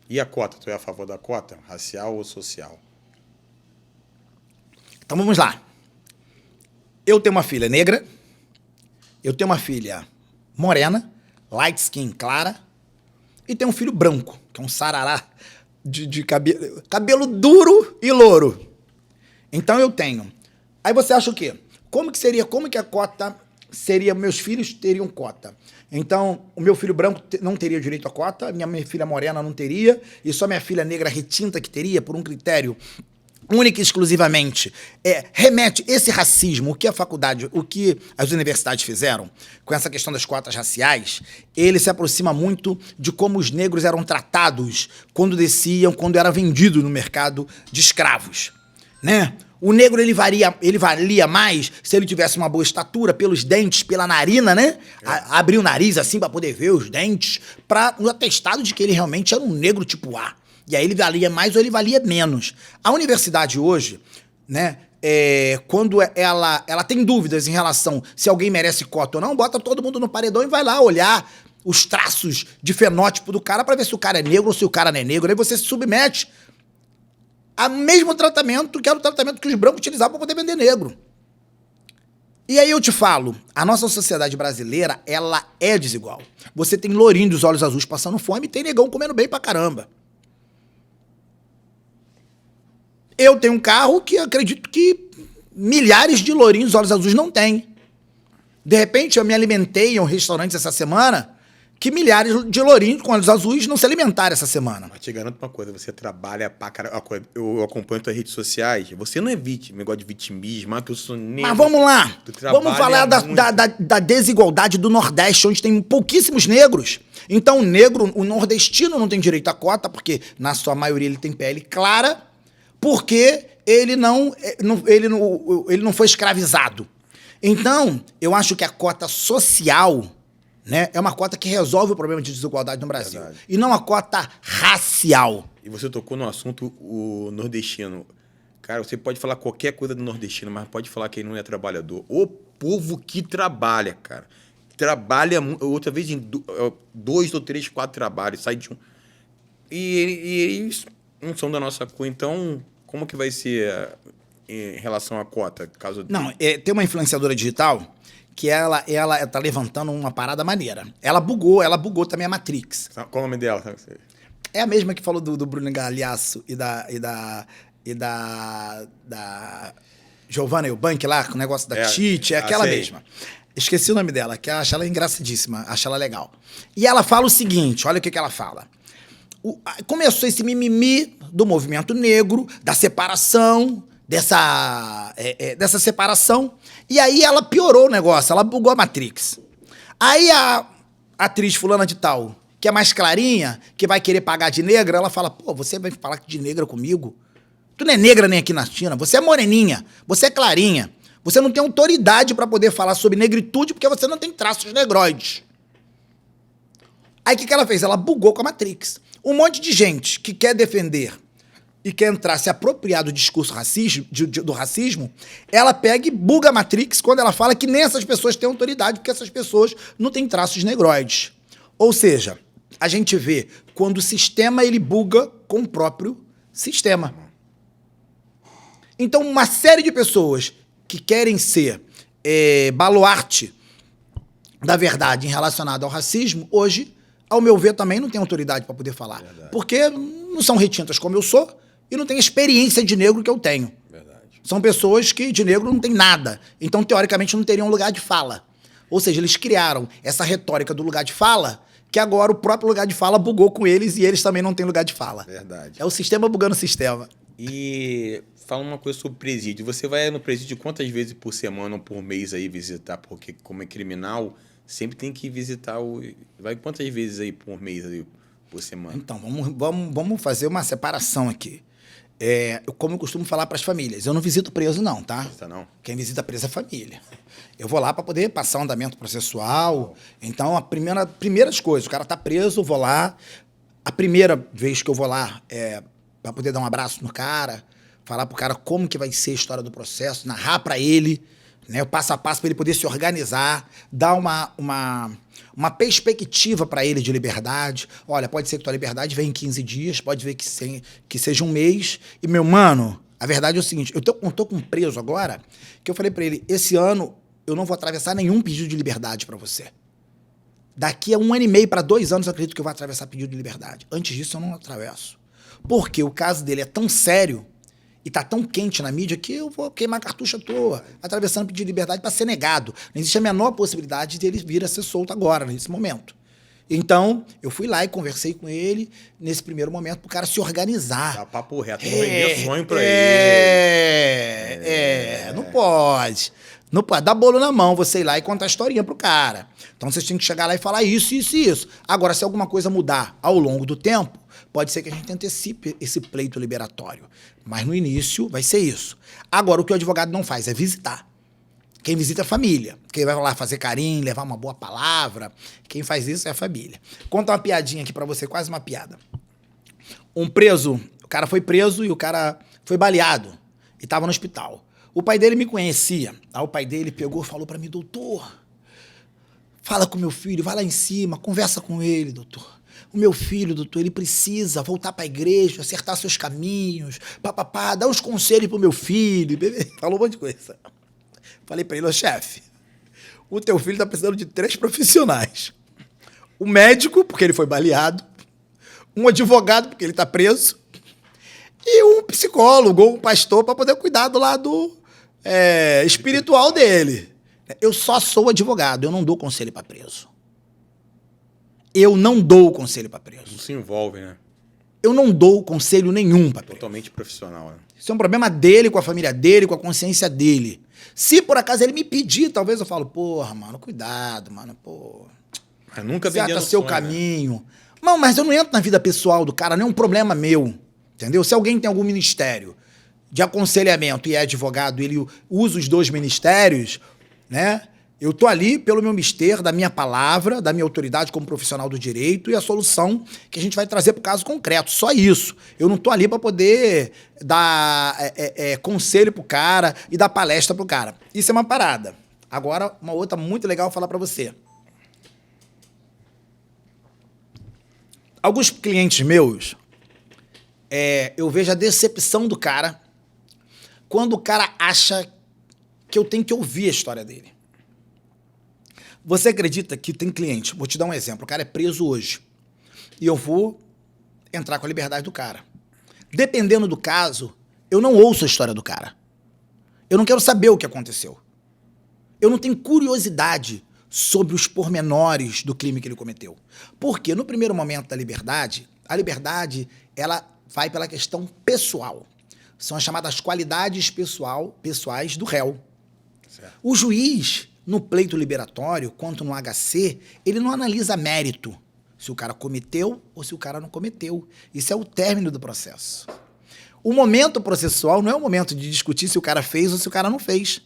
E a cota? Tu é a favor da cota? Racial ou social? Então vamos lá. Eu tenho uma filha negra. Eu tenho uma filha morena, light skin clara. E tenho um filho branco, que é um sarará de cabelo duro e louro. Então eu tenho. Aí você acha o quê? Como que a cota seria, meus filhos teriam cota? Então, o meu filho branco não teria direito à cota, minha filha morena não teria, e só minha filha negra retinta que teria, por um critério única e exclusivamente, remete esse racismo, o que a faculdade, o que as universidades fizeram com essa questão das cotas raciais, ele se aproxima muito de como os negros eram tratados quando era vendido no mercado de escravos, né? O negro, ele valia mais se ele tivesse uma boa estatura, pelos dentes, pela narina, né? Abrir o nariz assim para poder ver os dentes, para um atestado de que ele realmente era um negro tipo A. E aí ele valia mais ou ele valia menos. A universidade hoje, né, quando ela tem dúvidas em relação se alguém merece cota ou não, bota todo mundo no paredão e vai lá olhar os traços de fenótipo do cara para ver se o cara é negro ou se o cara não é negro. Aí você se submete ao mesmo tratamento que era o tratamento que os brancos utilizavam para poder vender negro. E aí eu te falo, a nossa sociedade brasileira, ela é desigual. Você tem lourinho dos olhos azuis passando fome e tem negão comendo bem pra caramba. Eu tenho um carro que acredito que milhares de lourinhos dos olhos azuis não têm. De repente, eu me alimentei em um restaurante essa semana que milhares de lourinhos com olhos azuis não se alimentaram essa semana. Mas te garanto uma coisa, você trabalha pra caramba. Eu acompanho tuas redes sociais. Você não é vítima, negócio de vitimismo, mas que eu sou negro. Mas vamos lá. Vamos falar da desigualdade do Nordeste, onde tem pouquíssimos negros. Então, o nordestino não tem direito à cota, porque, na sua maioria, ele tem pele clara, porque ele não foi escravizado. Então, eu acho que a cota social, né, é uma cota que resolve o problema de desigualdade no Brasil. Verdade. E não a cota racial. E você tocou no assunto, o nordestino. Cara, você pode falar qualquer coisa do nordestino, mas pode falar que ele não é trabalhador. O povo que trabalha, cara. Trabalha outra vez em 2 ou 3, 4 trabalhos, sai de um. E eles não são da nossa cor. Então, como que vai ser em relação à cota? Caso não, tem uma influenciadora digital que ela tá levantando uma parada maneira. Ela bugou também a Matrix. Qual o nome dela? É a mesma que falou do Bruno Galhaço e da Giovanna Eubank lá, com o negócio da Tite, é aquela mesma. Esqueci o nome dela, que eu acho ela engraçadíssima, acho ela legal. E ela fala o seguinte, olha o que ela fala. Começou esse mimimi do movimento negro, da separação, dessa separação, e aí ela piorou o negócio, ela bugou a Matrix. Aí a atriz fulana de tal, que é mais clarinha, que vai querer pagar de negra, ela fala, pô, você vai falar de negra comigo? Tu não é negra nem aqui na China, você é moreninha, você é clarinha, você não tem autoridade para poder falar sobre negritude porque você não tem traços negroides. Aí o que ela fez? Ela bugou com a Matrix. Um monte de gente que quer defender e quer entrar, se apropriar do discurso do racismo, ela pega e buga a Matrix quando ela fala que nem essas pessoas têm autoridade, porque essas pessoas não têm traços negroides. Ou seja, a gente vê quando o sistema ele buga com o próprio sistema. Então, uma série de pessoas que querem ser baluarte da verdade relacionada ao racismo, hoje, ao meu ver, também não tem autoridade para poder falar. Verdade. Porque não são retintas como eu sou e não tem experiência de negro que eu tenho. Verdade. São pessoas que de negro não tem nada. Então, teoricamente, não teriam lugar de fala. Ou seja, eles criaram essa retórica do lugar de fala que agora o próprio lugar de fala bugou com eles e eles também não têm lugar de fala. Verdade. É o sistema bugando o sistema. E fala uma coisa sobre presídio. Você vai no presídio quantas vezes por semana ou por mês aí visitar? Porque como é criminal, sempre tem que visitar Vai quantas vezes aí por mês aí, por semana? Então, vamos fazer uma separação aqui. Como eu costumo falar para as famílias, eu não visito preso não, tá? Não. Quem visita preso é a família. Eu vou lá para poder passar um andamento processual. Então, primeiras coisas, o cara tá preso, eu vou lá. A primeira vez que eu vou lá para poder dar um abraço no cara, falar pro cara como que vai ser a história do processo, narrar para ele, né, o passo a passo para ele poder se organizar, dar uma perspectiva para ele de liberdade. Olha, pode ser que tua liberdade venha em 15 dias, pode ver que seja um mês. E, meu mano, a verdade é o seguinte, eu tô com um preso agora, que eu falei para ele, esse ano eu não vou atravessar nenhum pedido de liberdade para você. Daqui a 1 ano e meio para 2 anos eu acredito que eu vou atravessar pedido de liberdade. Antes disso eu não atravesso. Porque o caso dele é tão sério e tá tão quente na mídia que eu vou queimar cartucho à toa, atravessando pedido de liberdade para ser negado. Não existe a menor possibilidade de ele vir a ser solto agora, nesse momento. Então, eu fui lá e conversei com ele nesse primeiro momento pro cara se organizar. Dá papo reto, não vender sonho pra ele. Não pode. Não pode dar bolo na mão, você ir lá e contar a historinha pro cara. Então vocês têm que chegar lá e falar isso, isso e isso. Agora, se alguma coisa mudar ao longo do tempo, pode ser que a gente antecipe esse pleito liberatório. Mas no início vai ser isso. Agora, o que o advogado não faz é visitar. Quem visita é a família. Quem vai lá fazer carinho, levar uma boa palavra, quem faz isso é a família. Conta uma piadinha aqui pra você, quase uma piada. Um preso, o cara foi preso e o cara foi baleado e tava no hospital. O pai dele me conhecia. Aí o pai dele pegou e falou pra mim, doutor, fala com meu filho, vai lá em cima, conversa com ele, doutor. O meu filho, doutor, ele precisa voltar pra igreja, acertar seus caminhos, papapá, dá uns conselhos pro meu filho. Falou um monte de coisa. Falei pra ele, ô chefe, o teu filho tá precisando de 3 profissionais. Um médico, porque ele foi baleado, um advogado, porque ele tá preso, e um psicólogo ou um pastor para poder cuidar do lado espiritual dele. Eu só sou advogado, eu não dou conselho para preso. Eu não dou conselho para preso. Não se envolve, né? Eu não dou conselho nenhum para preso. Totalmente profissional, né? Isso é um problema dele, com a família dele, com a consciência dele. Se por acaso ele me pedir, talvez eu falo, porra, mano, cuidado, mano, pô. Mas nunca vendendo seu sonho, caminho. Né? Não, mas eu não entro na vida pessoal do cara, não é um problema meu. Entendeu? Se alguém tem algum ministério de aconselhamento e é advogado, ele usa os 2 ministérios, né? Eu tô ali pelo meu mister, da minha palavra, da minha autoridade como profissional do direito e a solução que a gente vai trazer para o caso concreto. Só isso. Eu não tô ali para poder dar conselho pro cara e dar palestra pro cara. Isso é uma parada. Agora, uma outra muito legal falar para você. Alguns clientes meus, eu vejo a decepção do cara quando o cara acha que eu tenho que ouvir a história dele. Você acredita que tem cliente, vou te dar um exemplo, o cara é preso hoje e eu vou entrar com a liberdade do cara. Dependendo do caso, eu não ouço a história do cara. Eu não quero saber o que aconteceu. Eu não tenho curiosidade sobre os pormenores do crime que ele cometeu. Porque no primeiro momento da liberdade, a liberdade ela vai pela questão pessoal. São as chamadas qualidades pessoais do réu. Certo. O juiz, no pleito liberatório, quanto no HC, ele não analisa mérito, se o cara cometeu ou se o cara não cometeu. Isso é o término do processo. O momento processual não é o momento de discutir se o cara fez ou se o cara não fez.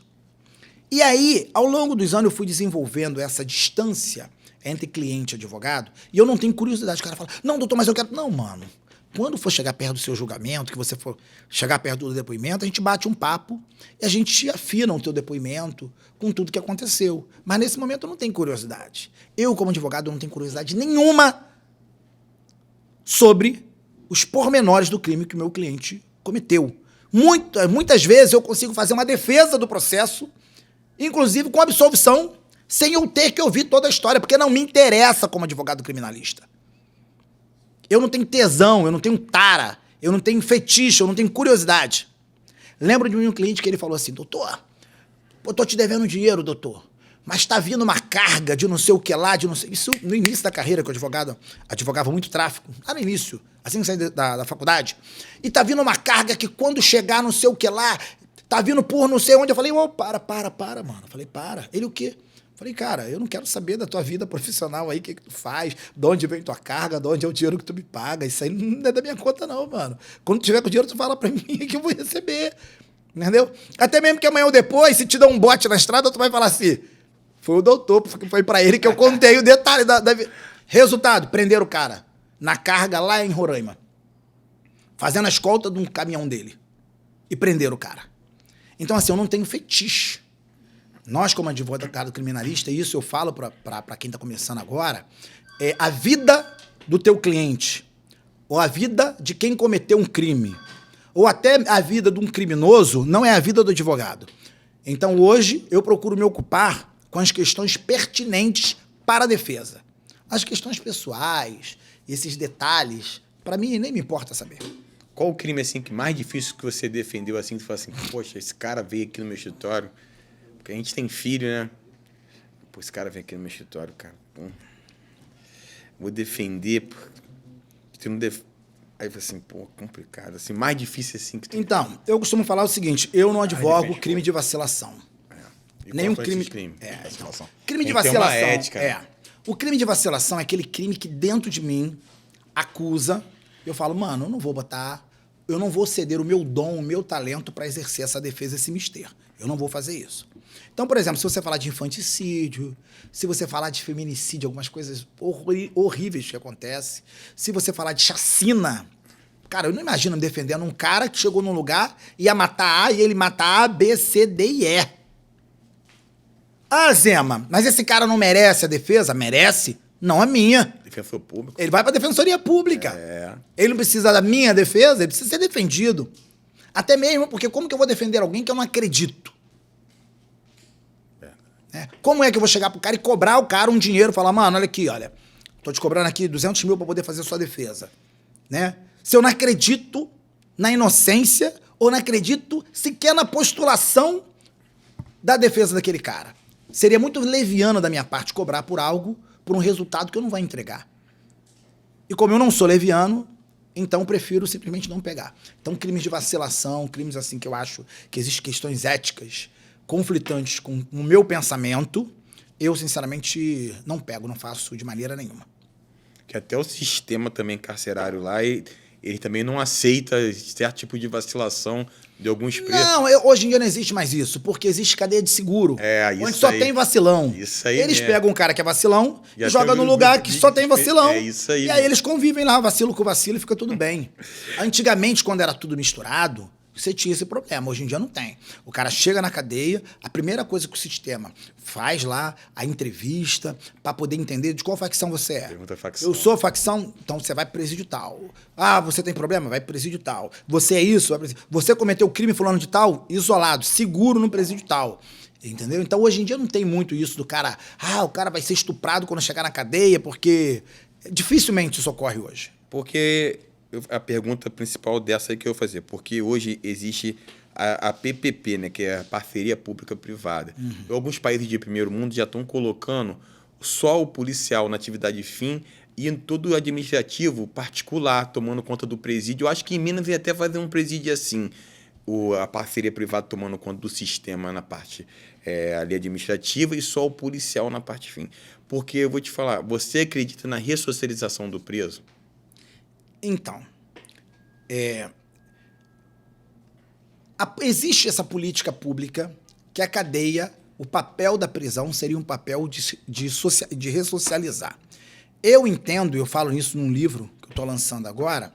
E aí, ao longo dos anos, eu fui desenvolvendo essa distância entre cliente e advogado, e eu não tenho curiosidade. O cara fala, não, doutor, mas eu quero... Não, mano. Quando for chegar perto do seu julgamento, que você for chegar perto do depoimento, a gente bate um papo e a gente afina o teu depoimento com tudo que aconteceu. Mas nesse momento eu não tenho curiosidade. Eu, como advogado, não tenho curiosidade nenhuma sobre os pormenores do crime que o meu cliente cometeu. Muitas vezes eu consigo fazer uma defesa do processo, inclusive com absolvição, sem eu ter que ouvir toda a história, porque não me interessa como advogado criminalista. Eu não tenho tesão, eu não tenho tara, eu não tenho fetiche, eu não tenho curiosidade. Lembro de um cliente que ele falou assim, doutor, eu tô te devendo dinheiro, doutor, mas tá vindo uma carga de não sei o que lá, de não sei... Isso no início da carreira, que o advogado advogava muito tráfico, lá no início, assim que saí da faculdade, e tá vindo uma carga que quando chegar não sei o que lá, tá vindo por não sei onde, eu falei, para, mano. Eu falei, para. Ele o quê? Falei, cara, eu não quero saber da tua vida profissional aí, o que tu faz, de onde vem tua carga, de onde é o dinheiro que tu me paga. Isso aí não é da minha conta, não, mano. Quando tiver com o dinheiro, tu fala pra mim que eu vou receber. Entendeu? Até mesmo que amanhã ou depois, se te dá um bote na estrada, tu vai falar assim, foi o doutor, foi pra ele que eu contei o detalhe da... Resultado, prenderam o cara. na carga lá em Roraima, fazendo a escolta de um caminhão dele. E prenderam o cara. Então, assim, eu não tenho fetiche. Nós, como advogado criminalista, e isso eu falo para quem está começando agora, a vida do teu cliente, ou a vida de quem cometeu um crime, ou até a vida de um criminoso, não é a vida do advogado. Então, hoje, eu procuro me ocupar com as questões pertinentes para a defesa. As questões pessoais, esses detalhes, para mim, nem me importa saber. Qual o crime, assim, que mais difícil que você defendeu, assim, que você fala assim, poxa, esse cara veio aqui no meu escritório, porque a gente tem filho, né? Pô, esse cara veio aqui no meu escritório, cara. Pô, vou defender, pô. Tu não def... Aí eu falei assim, pô, complicado, assim, mais difícil, assim, que tu... Então, eu costumo falar o seguinte, eu não advogo crime de vacilação. Nenhum crime... crime de então, vacilação? Crime de Tem que ter uma vacilação, ética, né? O crime de vacilação é aquele crime que dentro de mim acusa, eu falo, mano, eu não vou ceder o meu dom, o meu talento para exercer essa defesa, esse mistério. Eu não vou fazer isso. Então, por exemplo, se você falar de infanticídio, se você falar de feminicídio, algumas coisas horríveis que acontecem, se você falar de chacina, cara, eu não imagino me defendendo um cara que chegou num lugar e ia matar A e ele mata A, B, C, D e E. Ah, Zema, mas esse cara não merece a defesa? Merece. Não a minha. Defensor público. Ele vai pra defensoria pública. Ele não precisa da minha defesa, ele precisa ser defendido. Até mesmo porque como que eu vou defender alguém que eu não acredito? Como é que eu vou chegar pro cara e cobrar o cara um dinheiro, falar, mano, olha aqui, olha, tô te cobrando aqui 200 mil pra poder fazer a sua defesa, né? Se eu não acredito na inocência ou não acredito sequer na postulação da defesa daquele cara. Seria muito leviano da minha parte cobrar por algo, por um resultado que eu não vou entregar. E como eu não sou leviano, então prefiro simplesmente não pegar. Então, crimes de vacilação, crimes assim que eu acho que existem questões éticas conflitantes com o meu pensamento, eu, sinceramente, não pego, não faço de maneira nenhuma. Que até o sistema também carcerário lá, ele também não aceita certo tipo de vacilação de alguns presos. Não, hoje em dia não existe mais isso, porque existe cadeia de seguro, isso onde só aí. tem vacilão. Isso aí eles mesmo. pegam um cara que é vacilão E e jogam no lugar que só tem vacilão. É isso aí. E aí eles convivem lá, vacilo com vacilo, e fica tudo bem. Antigamente, quando era tudo misturado, você tinha esse problema. Hoje em dia não tem. O cara chega na cadeia, a primeira coisa que o sistema faz lá, a entrevista, para poder entender de qual facção você é. Pergunta a facção. Eu sou facção, então você vai pro presídio tal. Ah, você tem problema? Vai pro presídio tal. Você é isso? Vai pro presídio. Você cometeu crime fulano de tal? Isolado, seguro no presídio tal. Entendeu? Então, hoje em dia não tem muito isso do cara... Ah, o cara vai ser estuprado quando chegar na cadeia, porque... Dificilmente isso ocorre hoje. Porque... A pergunta principal dessa aí que eu vou fazer, porque hoje existe a PPP, né, que é a parceria pública-privada. Alguns países de primeiro mundo já estão colocando só o policial na atividade fim e todo o administrativo particular tomando conta do presídio. Eu acho que em Minas ia até fazer um presídio assim, a parceria privada tomando conta do sistema na parte ali administrativa e só o policial na parte fim. Porque eu vou te falar, você acredita na ressocialização do preso? Então, existe essa política pública que a cadeia, o papel da prisão seria um papel de ressocializar. Eu entendo, eu falo isso num livro que eu estou lançando agora,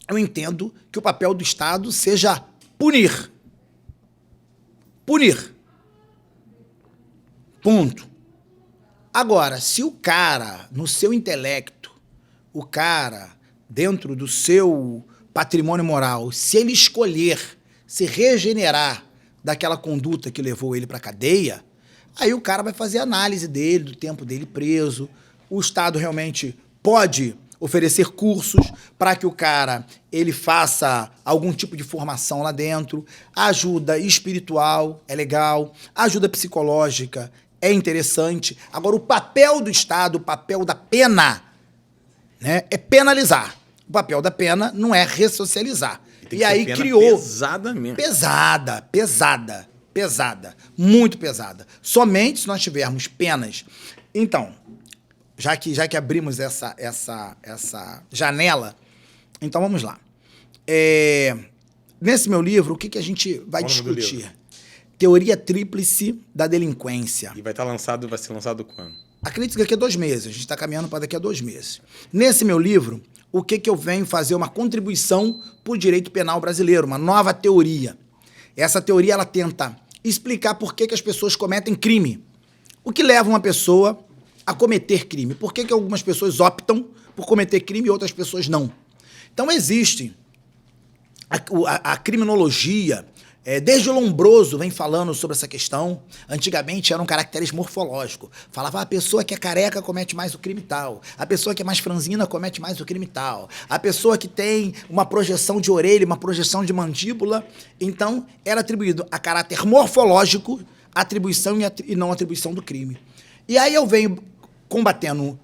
eu entendo que o papel do Estado seja punir. Punir. Ponto. Agora, se o cara, no seu intelecto, o cara... dentro do seu patrimônio moral, se ele escolher se regenerar daquela conduta que levou ele para a cadeia, aí o cara vai fazer análise dele, do tempo dele preso. O Estado realmente pode oferecer cursos para que o cara ele faça algum tipo de formação lá dentro. Ajuda espiritual é legal, ajuda psicológica é interessante. Agora, o papel do Estado, o papel da pena, né, é penalizar. O papel da pena não é ressocializar. E aí criou... pesada mesmo. Pesada. Muito pesada. Somente se nós tivermos penas... Então, já que abrimos essa janela, então vamos lá. Nesse meu livro, o que a gente vai discutir? Teoria tríplice da delinquência. E vai ser lançado quando? acredito que daqui a 2 meses, a gente está caminhando para daqui a 2 meses. Nesse meu livro, o que eu venho fazer? Uma contribuição para o direito penal brasileiro, uma nova teoria. Essa teoria, ela tenta explicar por que as pessoas cometem crime. O que leva uma pessoa a cometer crime? Por que algumas pessoas optam por cometer crime e outras pessoas não? Então, existe a criminologia, desde o Lombroso vem falando sobre essa questão. Antigamente eram caracteres morfológicos. Falava, a pessoa que é careca comete mais o crime tal. A pessoa que é mais franzina comete mais o crime tal. A pessoa que tem uma projeção de orelha, uma projeção de mandíbula. Então, era atribuído a caráter morfológico, atribuição e não atribuição do crime. E aí eu venho combatendo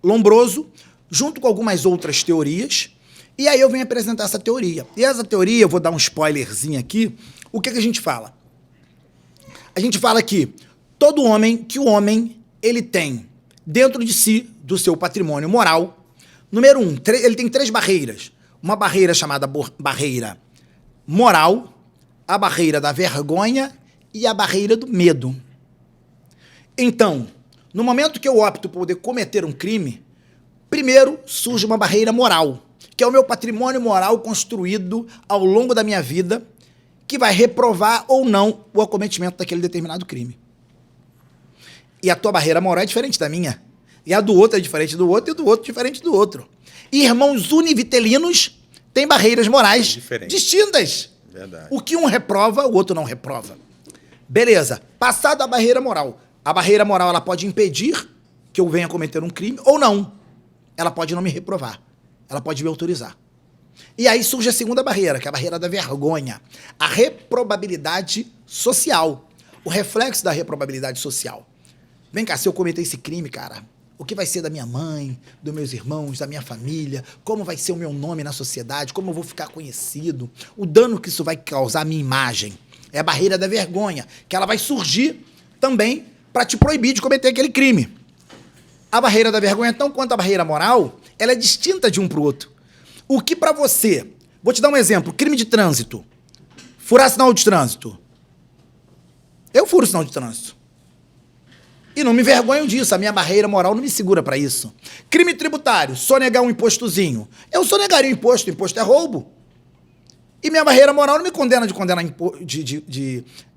Lombroso, junto com algumas outras teorias. E aí eu venho apresentar essa teoria. E essa teoria, eu vou dar um spoilerzinho aqui, o que a gente fala? A gente fala que todo homem, ele tem dentro de si, do seu patrimônio moral, número 1, ele tem 3 barreiras. Uma barreira chamada barreira moral, a barreira da vergonha e a barreira do medo. Então, no momento que eu opto por poder cometer um crime, primeiro surge uma barreira moral, que é o meu patrimônio moral construído ao longo da minha vida, que vai reprovar ou não o acometimento daquele determinado crime. E a tua barreira moral é diferente da minha. E a do outro é diferente do outro, e do outro é diferente do outro. E irmãos univitelinos têm barreiras morais distintas. Verdade. O que um reprova, o outro não reprova. Beleza. Passada a barreira moral. A barreira moral, ela pode impedir que eu venha cometer um crime ou não. Ela pode não me reprovar. Ela pode me autorizar. E aí surge a segunda barreira, que é a barreira da vergonha. A reprobabilidade social. O reflexo da reprobabilidade social. Vem cá, se eu cometer esse crime, cara, o que vai ser da minha mãe, dos meus irmãos, da minha família? Como vai ser o meu nome na sociedade? Como eu vou ficar conhecido? O dano que isso vai causar à minha imagem. É a barreira da vergonha, que ela vai surgir também para te proibir de cometer aquele crime. A barreira da vergonha, tão quanto a barreira moral, ela é distinta de um para o outro. O que para você... Vou te dar um exemplo. Crime de trânsito. Furar sinal de trânsito. Eu furo sinal de trânsito. E não me envergonho disso. A minha barreira moral não me segura para isso. Crime tributário. Sonegar um impostozinho. Eu sonegaria o imposto. Imposto é roubo. E minha barreira moral não me condena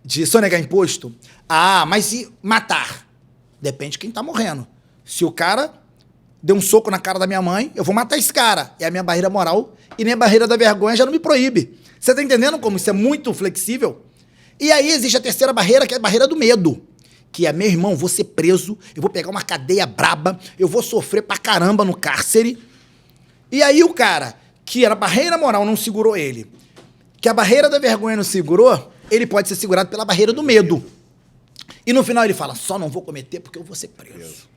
de sonegar imposto. Ah, mas se matar? Depende de quem tá morrendo. Se o cara deu um soco na cara da minha mãe, eu vou matar esse cara. É a minha barreira moral e minha barreira da vergonha já não me proíbe. Você tá entendendo como isso é muito flexível? E aí existe a terceira barreira, que é a barreira do medo. Que é, meu irmão, vou ser preso, eu vou pegar uma cadeia braba, eu vou sofrer pra caramba no cárcere. E aí o cara, que a barreira moral não segurou ele, que a barreira da vergonha não segurou, ele pode ser segurado pela barreira do medo. E no final ele fala, só não vou cometer porque eu vou ser preso.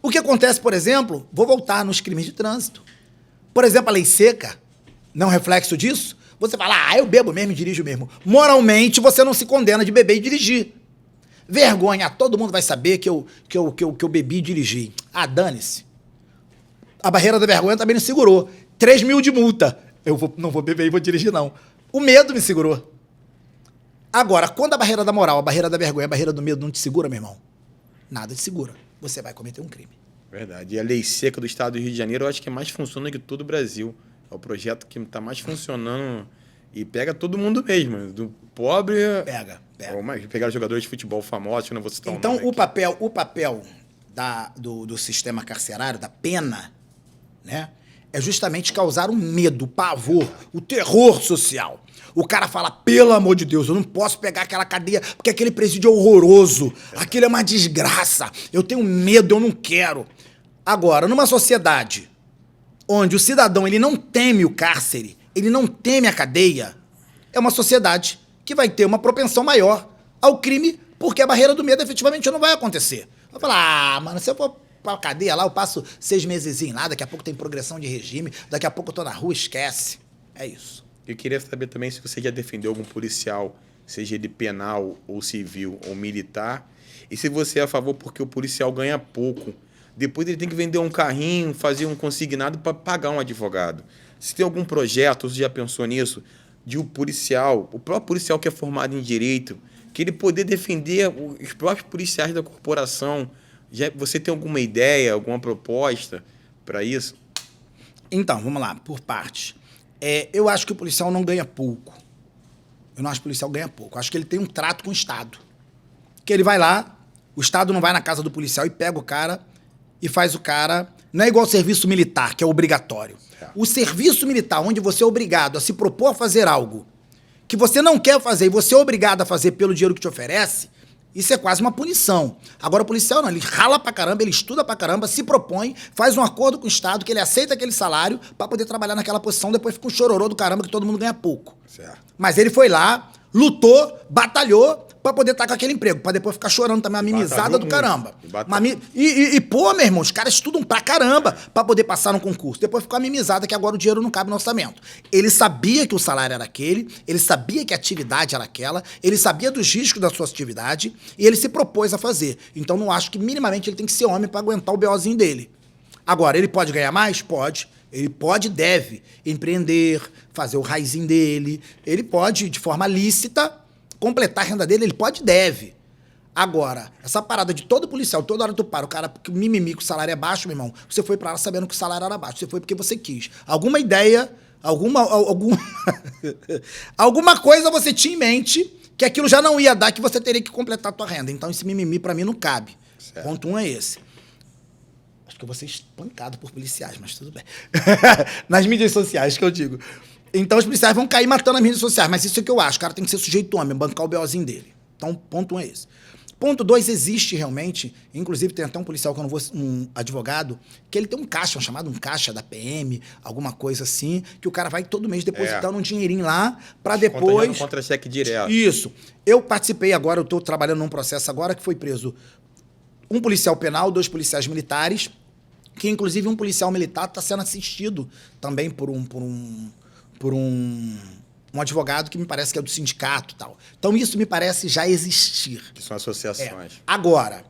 O que acontece, por exemplo, vou voltar nos crimes de trânsito. Por exemplo, a lei seca, não é um reflexo disso? Você fala, eu bebo mesmo e dirijo mesmo. Moralmente, você não se condena de beber e dirigir. Vergonha, todo mundo vai saber que eu bebi e dirigi. Ah, dane-se. A barreira da vergonha também não segurou. 3 mil de multa. Não vou beber e vou dirigir, não. O medo me segurou. Agora, quando a barreira da moral, a barreira da vergonha, a barreira do medo não te segura, meu irmão, nada te segura. Você vai cometer um crime. Verdade. E a lei seca do estado do Rio de Janeiro, eu acho que é mais funciona que todo o Brasil. É o projeto que está mais funcionando e pega todo mundo mesmo. Do pobre... Pega. Pegar jogadores de futebol famosos, que não vou citar então, o nome o papel do sistema carcerário, da pena, né, é justamente causar o medo, o pavor, o terror social. O cara fala, pelo amor de Deus, eu não posso pegar aquela cadeia, porque aquele presídio é horroroso, aquilo é uma desgraça, eu tenho medo, eu não quero. Agora, numa sociedade onde o cidadão ele não teme o cárcere, ele não teme a cadeia, é uma sociedade que vai ter uma propensão maior ao crime, porque a barreira do medo efetivamente não vai acontecer. Vai falar, mano, se eu for pra cadeia lá, eu passo 6 meses lá, daqui a pouco tem progressão de regime, daqui a pouco eu tô na rua, esquece. É isso. Eu queria saber também se você já defendeu algum policial, seja ele penal ou civil ou militar, e se você é a favor porque o policial ganha pouco. Depois ele tem que vender um carrinho, fazer um consignado para pagar um advogado. Se tem algum projeto, você já pensou nisso, de um policial, o próprio policial que é formado em direito, que ele poder defender os próprios policiais da corporação, Você tem alguma ideia, alguma proposta para isso? Então, vamos lá, por partes. Eu acho que o policial não ganha pouco. Eu não acho que o policial ganha pouco. Eu acho que ele tem um trato com o Estado. Que ele vai lá, o Estado não vai na casa do policial e pega o cara e faz o cara... Não é igual ao serviço militar, que é obrigatório. O serviço militar, onde você é obrigado a se propor a fazer algo que você não quer fazer e você é obrigado a fazer pelo dinheiro que te oferece, isso é quase uma punição. Agora o policial não, ele rala pra caramba, ele estuda pra caramba, se propõe, faz um acordo com o Estado, que ele aceita aquele salário pra poder trabalhar naquela posição, depois fica um chororô do caramba que todo mundo ganha pouco. Certo. Mas ele foi lá, lutou, batalhou pra poder estar com aquele emprego, pra depois ficar chorando também, uma mimizada do caramba. Pô, meu irmão, os caras estudam pra caramba pra poder passar no concurso. Depois ficou a mimizada que agora o dinheiro não cabe no orçamento. Ele sabia que o salário era aquele, ele sabia que a atividade era aquela, ele sabia dos riscos da sua atividade e ele se propôs a fazer. Então não acho que minimamente ele tem que ser homem pra aguentar o BOzinho dele. Agora, ele pode ganhar mais? Pode. Ele pode e deve empreender, fazer o raizinho dele. Ele pode, de forma lícita, completar a renda dele. Ele pode e deve. Agora, essa parada de todo policial, toda hora tu para, o cara que mimimi que o salário é baixo, meu irmão, você foi pra lá sabendo que o salário era baixo. Você foi porque você quis. Alguma ideia, alguma coisa você tinha em mente que aquilo já não ia dar, que você teria que completar a tua renda. Então esse mimimi pra mim não cabe. Certo. Ponto 1 é esse. Acho que eu vou ser espancado por policiais, mas tudo bem. Nas mídias sociais, que eu digo. Então os policiais vão cair matando as mídias sociais, mas isso é o que eu acho. O cara tem que ser sujeito homem, bancar o BOzinho dele. Então, ponto 1 é esse. Ponto 2, existe realmente, inclusive tem até um policial que eu não vou, um advogado, que ele tem um caixa, chamado um caixa da PM, alguma coisa assim, que o cara vai todo mês depositando um dinheirinho lá pra depois... Contra-cheque direto. Isso. Eu participei agora, eu tô trabalhando num processo agora que foi preso um policial penal, 2 policiais militares, que inclusive um policial militar está sendo assistido também por um advogado que me parece que é do sindicato e tal. Então isso me parece já existir. Que são associações. Agora,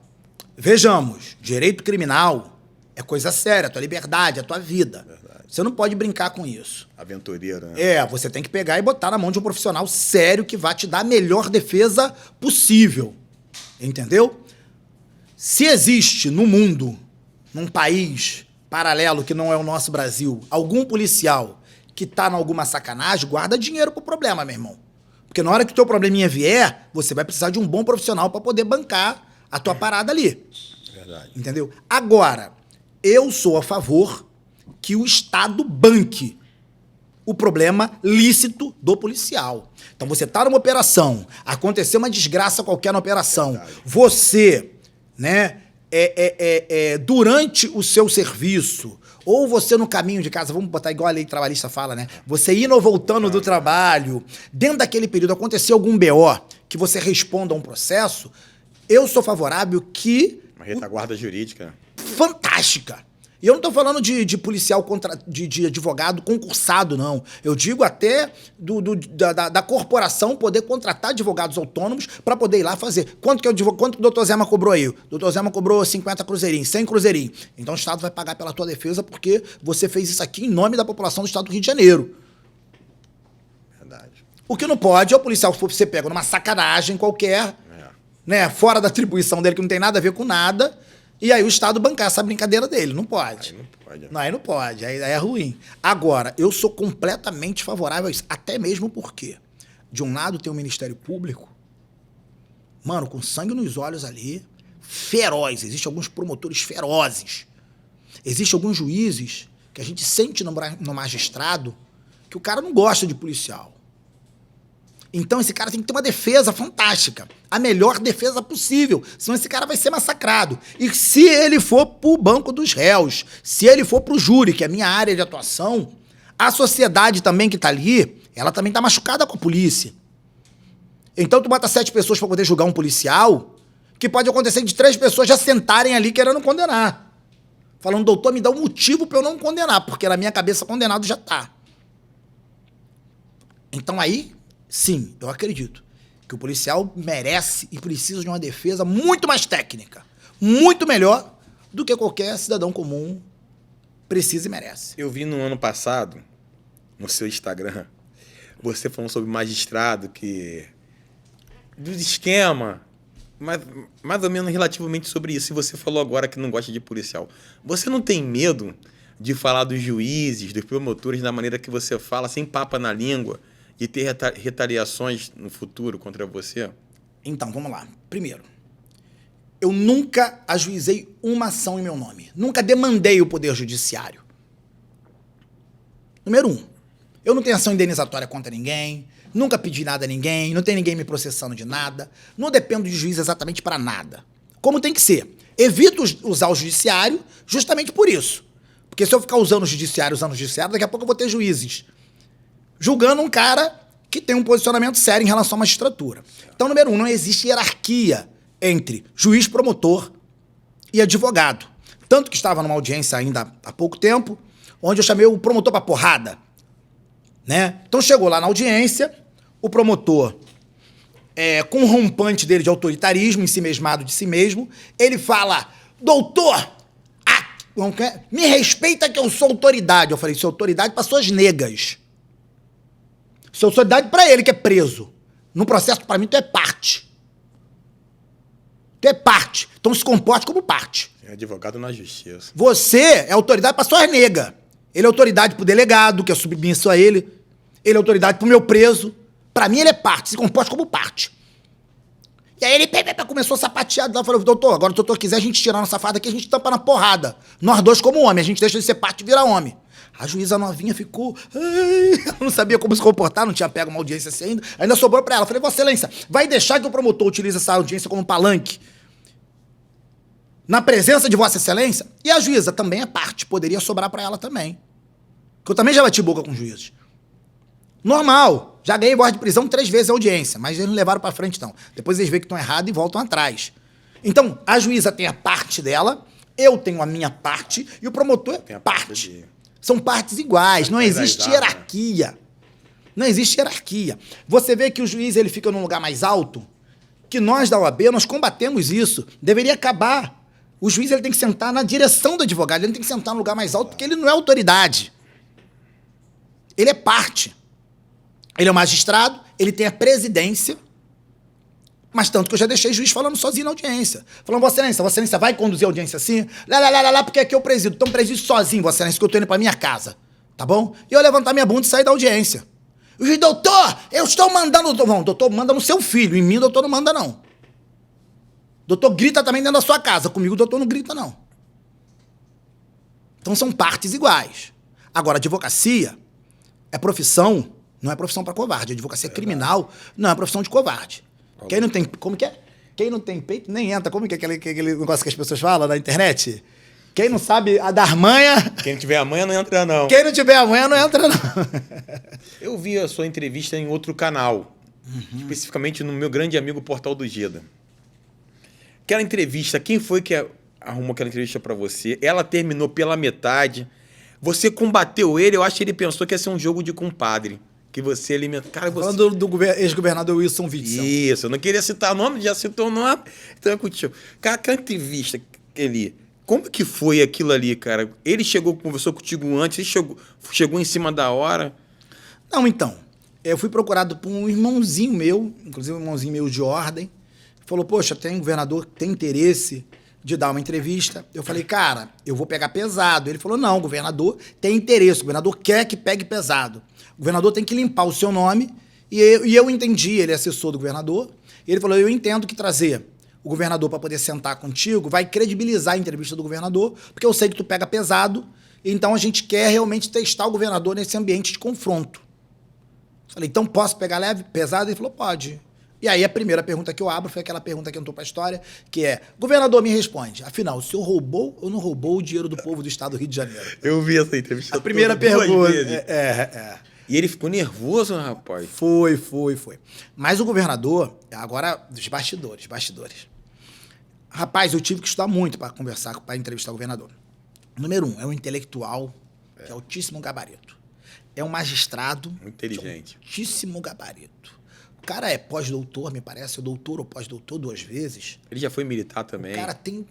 vejamos, direito criminal é coisa séria, a tua liberdade, a tua vida. Verdade. Você não pode brincar com isso. Aventureiro, né? Você tem que pegar e botar na mão de um profissional sério que vai te dar a melhor defesa possível. Entendeu? Se existe no mundo, num país paralelo que não é o nosso Brasil, algum policial que tá em alguma sacanagem, guarda dinheiro pro problema, meu irmão. Porque na hora que o teu probleminha vier, você vai precisar de um bom profissional para poder bancar a tua parada ali. Verdade. Entendeu? Agora, eu sou a favor que o Estado banque o problema lícito do policial. Então você tá numa operação, aconteceu uma desgraça qualquer na operação, verdade. Você, né, durante o seu serviço, ou você no caminho de casa, vamos botar igual a lei trabalhista fala, né? Você indo ou voltando do trabalho, dentro daquele período aconteceu algum BO que você responda a um processo, eu sou favorável que... Uma retaguarda jurídica. Fantástica. E eu não estou falando de policial, de advogado concursado, não. Eu digo até da corporação poder contratar advogados autônomos para poder ir lá fazer. Quanto que o doutor Zema cobrou aí? O doutor Zema cobrou 50 cruzeirinhos, 100 cruzeirinhos. Então o Estado vai pagar pela tua defesa porque você fez isso aqui em nome da população do Estado do Rio de Janeiro. Verdade. O que não pode é o policial que você pega numa sacanagem qualquer, né, fora da atribuição dele, que não tem nada a ver com nada... E aí o Estado bancar essa brincadeira dele. Não pode. Aí não pode. Não, aí não pode. Aí é ruim. Agora, eu sou completamente favorável a isso. Até mesmo porque, de um lado, tem o Ministério Público, mano, com sangue nos olhos ali, feroz. Existem alguns promotores ferozes. Existem alguns juízes que a gente sente no magistrado que o cara não gosta de policial. Então esse cara tem que ter uma defesa fantástica. A melhor defesa possível. Senão esse cara vai ser massacrado. E se ele for pro banco dos réus, se ele for pro júri, que é a minha área de atuação, a sociedade também que tá ali, ela também tá machucada com a polícia. Então tu bota 7 pessoas pra poder julgar um policial, que pode acontecer de 3 pessoas já sentarem ali querendo condenar. Falando, doutor, me dá um motivo pra eu não condenar, porque na minha cabeça condenado já tá. Então aí... Sim, eu acredito que o policial merece e precisa de uma defesa muito mais técnica, muito melhor do que qualquer cidadão comum precisa e merece. Eu vi no ano passado, no seu Instagram, você falando sobre magistrado, do esquema, mais ou menos relativamente sobre isso. E você falou agora que não gosta de policial. Você não tem medo de falar dos juízes, dos promotores, da maneira que você fala, sem papa na língua, e ter retaliações no futuro contra você? Então, vamos lá. Primeiro, eu nunca ajuizei uma ação em meu nome. Nunca demandei o Poder Judiciário. Número 1, eu não tenho ação indenizatória contra ninguém, nunca pedi nada a ninguém, não tem ninguém me processando de nada, não dependo de juiz exatamente para nada. Como tem que ser. Evito usar o judiciário justamente por isso. Porque se eu ficar usando o judiciário, daqui a pouco eu vou ter juízes julgando um cara que tem um posicionamento sério em relação à magistratura. Então, número 1, não existe hierarquia entre juiz, promotor e advogado. Tanto que estava numa audiência ainda há pouco tempo, onde eu chamei o promotor pra porrada, né? Então chegou lá na audiência, o promotor, com um rompante dele de autoritarismo, ensimesmado de si mesmo, ele fala, doutor, me respeita que eu sou autoridade. Eu falei, sou autoridade para suas negas. Sou autoridade para ele que é preso. No processo, para mim, tu é parte. Tu é parte. Então se comporte como parte. É advogado na justiça. Você é autoridade para suas negas. Ele é autoridade pro delegado, que é submisso a ele. Ele é autoridade pro meu preso. Pra mim, ele é parte. Se comporta como parte. E aí ele começou a sapatear. Ela falou, doutor, agora se o doutor quiser a gente tirar nossa farda aqui, a gente tampa na porrada. Nós dois como homem. A gente deixa de ser parte e virar homem. A juíza novinha ficou... Ela não sabia como se comportar, não tinha pego uma audiência assim ainda sobrou pra ela. Falei, Vossa Excelência, vai deixar que o promotor utilize essa audiência como palanque na presença de Vossa Excelência? E a juíza também é parte, poderia sobrar pra ela também. Porque eu também já bati boca com juízes. Normal, já ganhei voz de prisão 3 vezes a audiência, mas eles não levaram pra frente não. Depois eles veem que estão errados e voltam atrás. Então, a juíza tem a parte dela, eu tenho a minha parte e o promotor é parte. São partes iguais, não existe hierarquia. Não existe hierarquia. Você vê que o juiz ele fica num lugar mais alto, que nós da OAB, nós combatemos isso. Deveria acabar. O juiz ele tem que sentar na direção do advogado, ele não tem que sentar no lugar mais alto, porque ele não é autoridade. Ele é parte. Ele é um magistrado, ele tem a presidência, mas tanto que eu já deixei juiz falando sozinho na audiência. Falando, Vossa Excelência vai conduzir a audiência assim? Lá, porque aqui eu presido. Então presido sozinho, Vossa Excelência, que eu tô indo pra minha casa. Tá bom? E eu levantar minha bunda e sair da audiência. O juiz, doutor, eu estou mandando... Não, doutor manda no seu filho, em mim o doutor não manda não. Doutor grita também dentro da sua casa. Comigo o doutor não grita, não. Então são partes iguais. Agora, advocacia é profissão, não é profissão para covarde. Advocacia criminal não é profissão de covarde. Quem não tem... Como que é? Quem não tem peito nem entra. Como que é aquele negócio que as pessoas falam na internet? Quem não sabe a dar manha... Quem não tiver a manha não entra, não. Quem não tiver a manha não entra, não. Eu vi a sua entrevista em outro canal. Especificamente no meu grande amigo Portal do Geda. Aquela entrevista, quem foi que arrumou aquela entrevista pra você? Ela terminou pela metade. Você combateu ele, eu acho que ele pensou que ia ser um jogo de compadre. Que você alimentou. Cara, você... Falando do ex-governador Wilson Witzel. Isso, eu não queria citar nome, já citou o nome. Então é contigo. Cara, aquela entrevista ali, como que foi aquilo ali, cara? Ele conversou contigo antes, ele chegou em cima da hora? Não, então. Eu fui procurado por um irmãozinho meu, inclusive um irmãozinho meu de ordem. Falou, poxa, tem um governador que tem interesse de dar uma entrevista. Eu falei, cara, eu vou pegar pesado. Ele falou, não, o governador tem interesse, o governador quer que pegue pesado. O governador tem que limpar o seu nome. E eu entendi, ele é assessor do governador. E ele falou, eu entendo que trazer o governador para poder sentar contigo vai credibilizar a entrevista do governador, porque eu sei que tu pega pesado, então a gente quer realmente testar o governador nesse ambiente de confronto. Falei, então posso pegar leve, pesado? Ele falou, pode. E aí a primeira pergunta que eu abro foi aquela pergunta que entrou para a história, que é, governador, me responde, afinal, o senhor roubou ou não roubou o dinheiro do povo do estado do Rio de Janeiro? Eu vi essa entrevista. A primeira pergunta. E ele ficou nervoso, rapaz. Foi. Mas o governador, agora dos bastidores. Rapaz, eu tive que estudar muito para conversar, para entrevistar o governador. Número 1, é um intelectual de altíssimo gabarito. É um magistrado muito inteligente. De altíssimo gabarito. O cara é pós-doutor, me parece, doutor ou pós-doutor 2 vezes. Ele já foi militar também. O cara tem...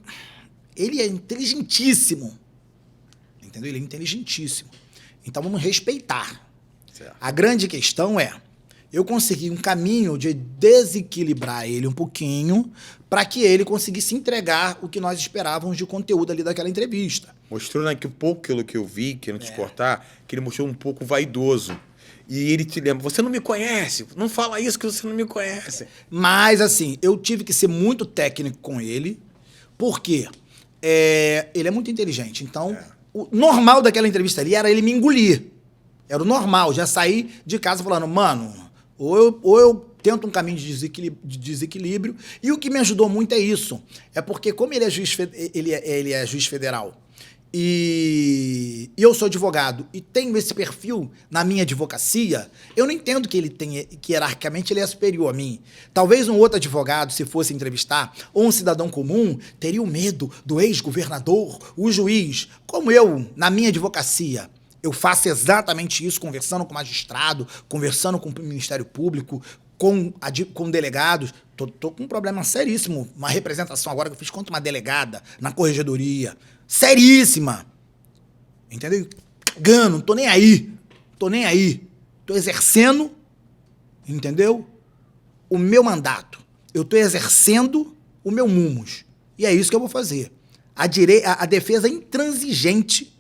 Ele é inteligentíssimo. Entendeu? Ele é inteligentíssimo. Então vamos respeitar. Certo. A grande questão é eu consegui um caminho de desequilibrar ele um pouquinho para que ele conseguisse entregar o que nós esperávamos de conteúdo ali daquela entrevista. Mostrou, né, que um pouco aquilo que eu vi, querendo te cortar, que ele mostrou um pouco vaidoso. E ele te lembra, você não me conhece, não fala isso que você não me conhece. Mas, assim, eu tive que ser muito técnico com ele, porque ele é muito inteligente. Então, o normal daquela entrevista ali era ele me engolir. Era o normal, já sair de casa falando, mano, ou eu tento um caminho de desequilíbrio. E o que me ajudou muito é isso. É porque, como ele é juiz federal e eu sou advogado e tenho esse perfil na minha advocacia, eu não entendo que ele tenha, que hierarquicamente ele é superior a mim. Talvez um outro advogado, se fosse entrevistar, ou um cidadão comum, teria o medo do ex-governador, o juiz. Como eu, na minha advocacia, eu faço exatamente isso, conversando com o magistrado, conversando com o Ministério Público, com delegados. Tô com um problema seríssimo. Uma representação agora que eu fiz contra uma delegada na corregedoria. Seríssima. Entendeu? Cagando, não tô nem aí. Tô nem aí. Tô exercendo, entendeu? O meu mandato. Eu tô exercendo o meu mumus. E é isso que eu vou fazer. A defesa intransigente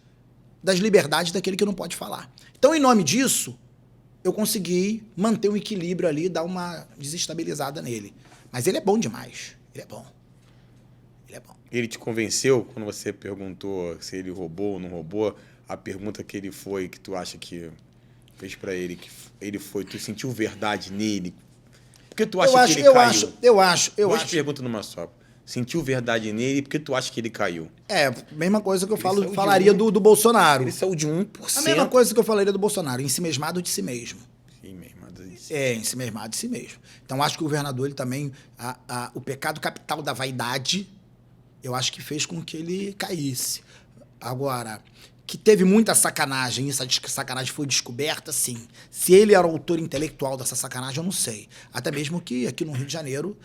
das liberdades daquele que não pode falar. Então, em nome disso, eu consegui manter um equilíbrio ali, dar uma desestabilizada nele. Mas ele é bom demais. Ele é bom. Ele é bom. Ele te convenceu quando você perguntou se ele roubou ou não roubou? A pergunta que ele foi, que tu acha que fez pra ele, que ele foi, tu sentiu verdade nele? Porque tu acha que ele caiu? Eu acho. Duas perguntas numa só. Sentiu verdade nele, porque tu acha que ele caiu? Mesma coisa que eu falaria do Bolsonaro. Ele saiu de 1%. A mesma coisa que eu falaria do Bolsonaro, ensimesmado de si mesmo. Ensimesmado de si. Ensimesmado de si mesmo. Então, acho que o governador, ele também, o pecado capital da vaidade, eu acho que fez com que ele caísse. Agora, que teve muita sacanagem, essa sacanagem foi descoberta, sim. Se ele era o autor intelectual dessa sacanagem, eu não sei. Até mesmo que aqui no Rio de Janeiro,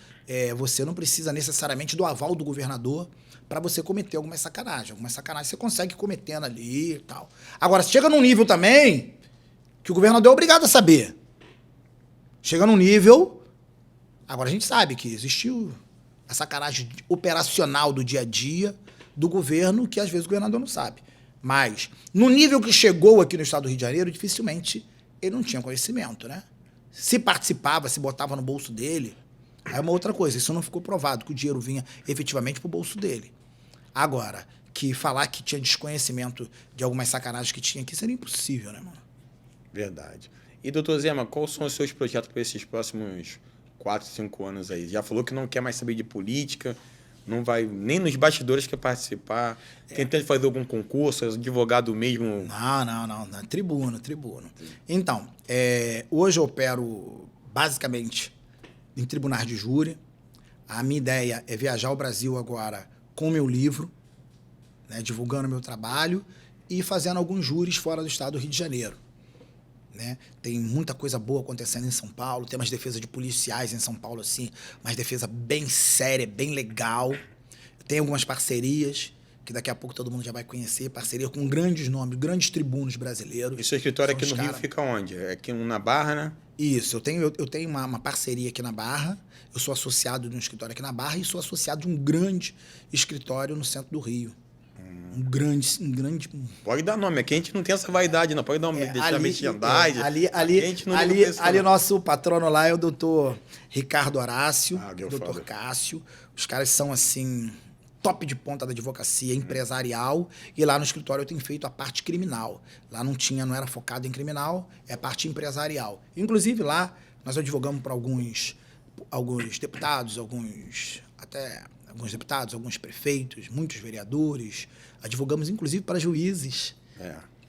você não precisa necessariamente do aval do governador para você cometer alguma sacanagem. Alguma sacanagem você consegue cometendo ali e tal. Agora, chega num nível também que o governador é obrigado a saber. Chega num nível... Agora, a gente sabe que existiu a sacanagem operacional do dia a dia do governo, que às vezes o governador não sabe. Mas, no nível que chegou aqui no estado do Rio de Janeiro, dificilmente ele não tinha conhecimento, né? Se participava, se botava no bolso dele, é uma outra coisa. Isso não ficou provado, que o dinheiro vinha efetivamente pro bolso dele. Agora, que falar que tinha desconhecimento de algumas sacanagens que tinha aqui seria impossível, né, mano? Verdade. E, doutor Zema, quais são os seus projetos para esses próximos 4, 5 anos aí? Já falou que não quer mais saber de política, não vai nem nos bastidores quer participar, tentando fazer algum concurso, advogado mesmo... Não, tribuno. Então, hoje eu opero basicamente em tribunais de júri. A minha ideia é viajar ao Brasil agora com o meu livro, né, divulgando meu trabalho e fazendo alguns júris fora do estado do Rio de Janeiro. Né? Tem muita coisa boa acontecendo em São Paulo, tem umas defesas de policiais em São Paulo, assim, umas defesas bem séria, bem legal. Tem algumas parcerias, que daqui a pouco todo mundo já vai conhecer, parceria com grandes nomes, grandes tribunos brasileiros. E seu escritório aqui no Rio fica onde? É aqui na Barra, né? Isso, eu tenho uma parceria aqui na Barra, eu sou associado de um escritório aqui na Barra e sou associado de um grande escritório no centro do Rio. Um grande... Pode dar nome, aqui a gente não tem essa vaidade, não. Pode dar deixar merchandising. Ali nosso patrono lá é o doutor Ricardo Horácio, doutor Cássio. Os caras são, assim, top de ponta da advocacia empresarial. E lá no escritório eu tenho feito a parte criminal. Lá não era focado em criminal, é a parte empresarial. Inclusive lá nós advogamos para alguns deputados, alguns deputados, alguns prefeitos, muitos vereadores, advogamos inclusive para juízes.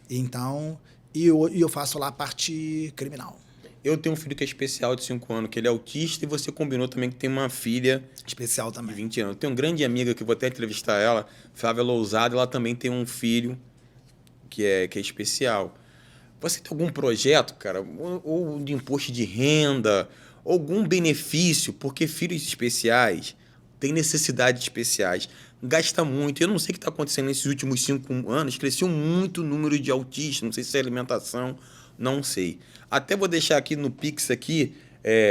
Então, eu faço lá a parte criminal. Eu tenho um filho que é especial de 5 anos, que ele é autista, e você combinou também que tem uma filha especial também. De 20 anos. Eu tenho uma grande amiga que eu vou até entrevistar ela, Flávia Lousada, ela também tem um filho que é especial. Você tem algum projeto, cara, ou de imposto de renda, algum benefício, porque filhos especiais têm necessidades especiais, gasta muito. Eu não sei o que está acontecendo nesses últimos 5 anos, cresceu muito o número de autistas, não sei se é alimentação, Não sei. Até vou deixar aqui no Pix aqui,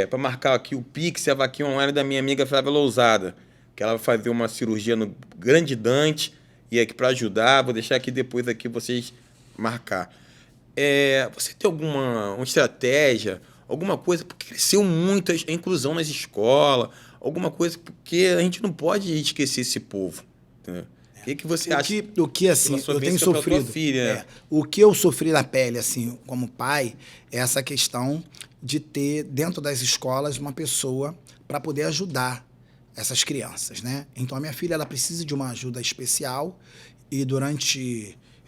para marcar aqui o Pix e a vaquinha online da minha amiga Flávia Lousada, que ela vai fazer uma cirurgia no Grande Dante, e aqui para ajudar, vou deixar aqui depois aqui vocês marcar. Você tem uma estratégia, alguma coisa, porque cresceu muito a inclusão nas escolas, alguma coisa, porque a gente não pode esquecer esse povo. Entendeu? O que você acha? O que assim, eu tenho sofrido. Filha, o que eu sofri na pele, assim, como pai, é essa questão de ter, dentro das escolas, uma pessoa para poder ajudar essas crianças, né? Então, a minha filha, ela precisa de uma ajuda especial e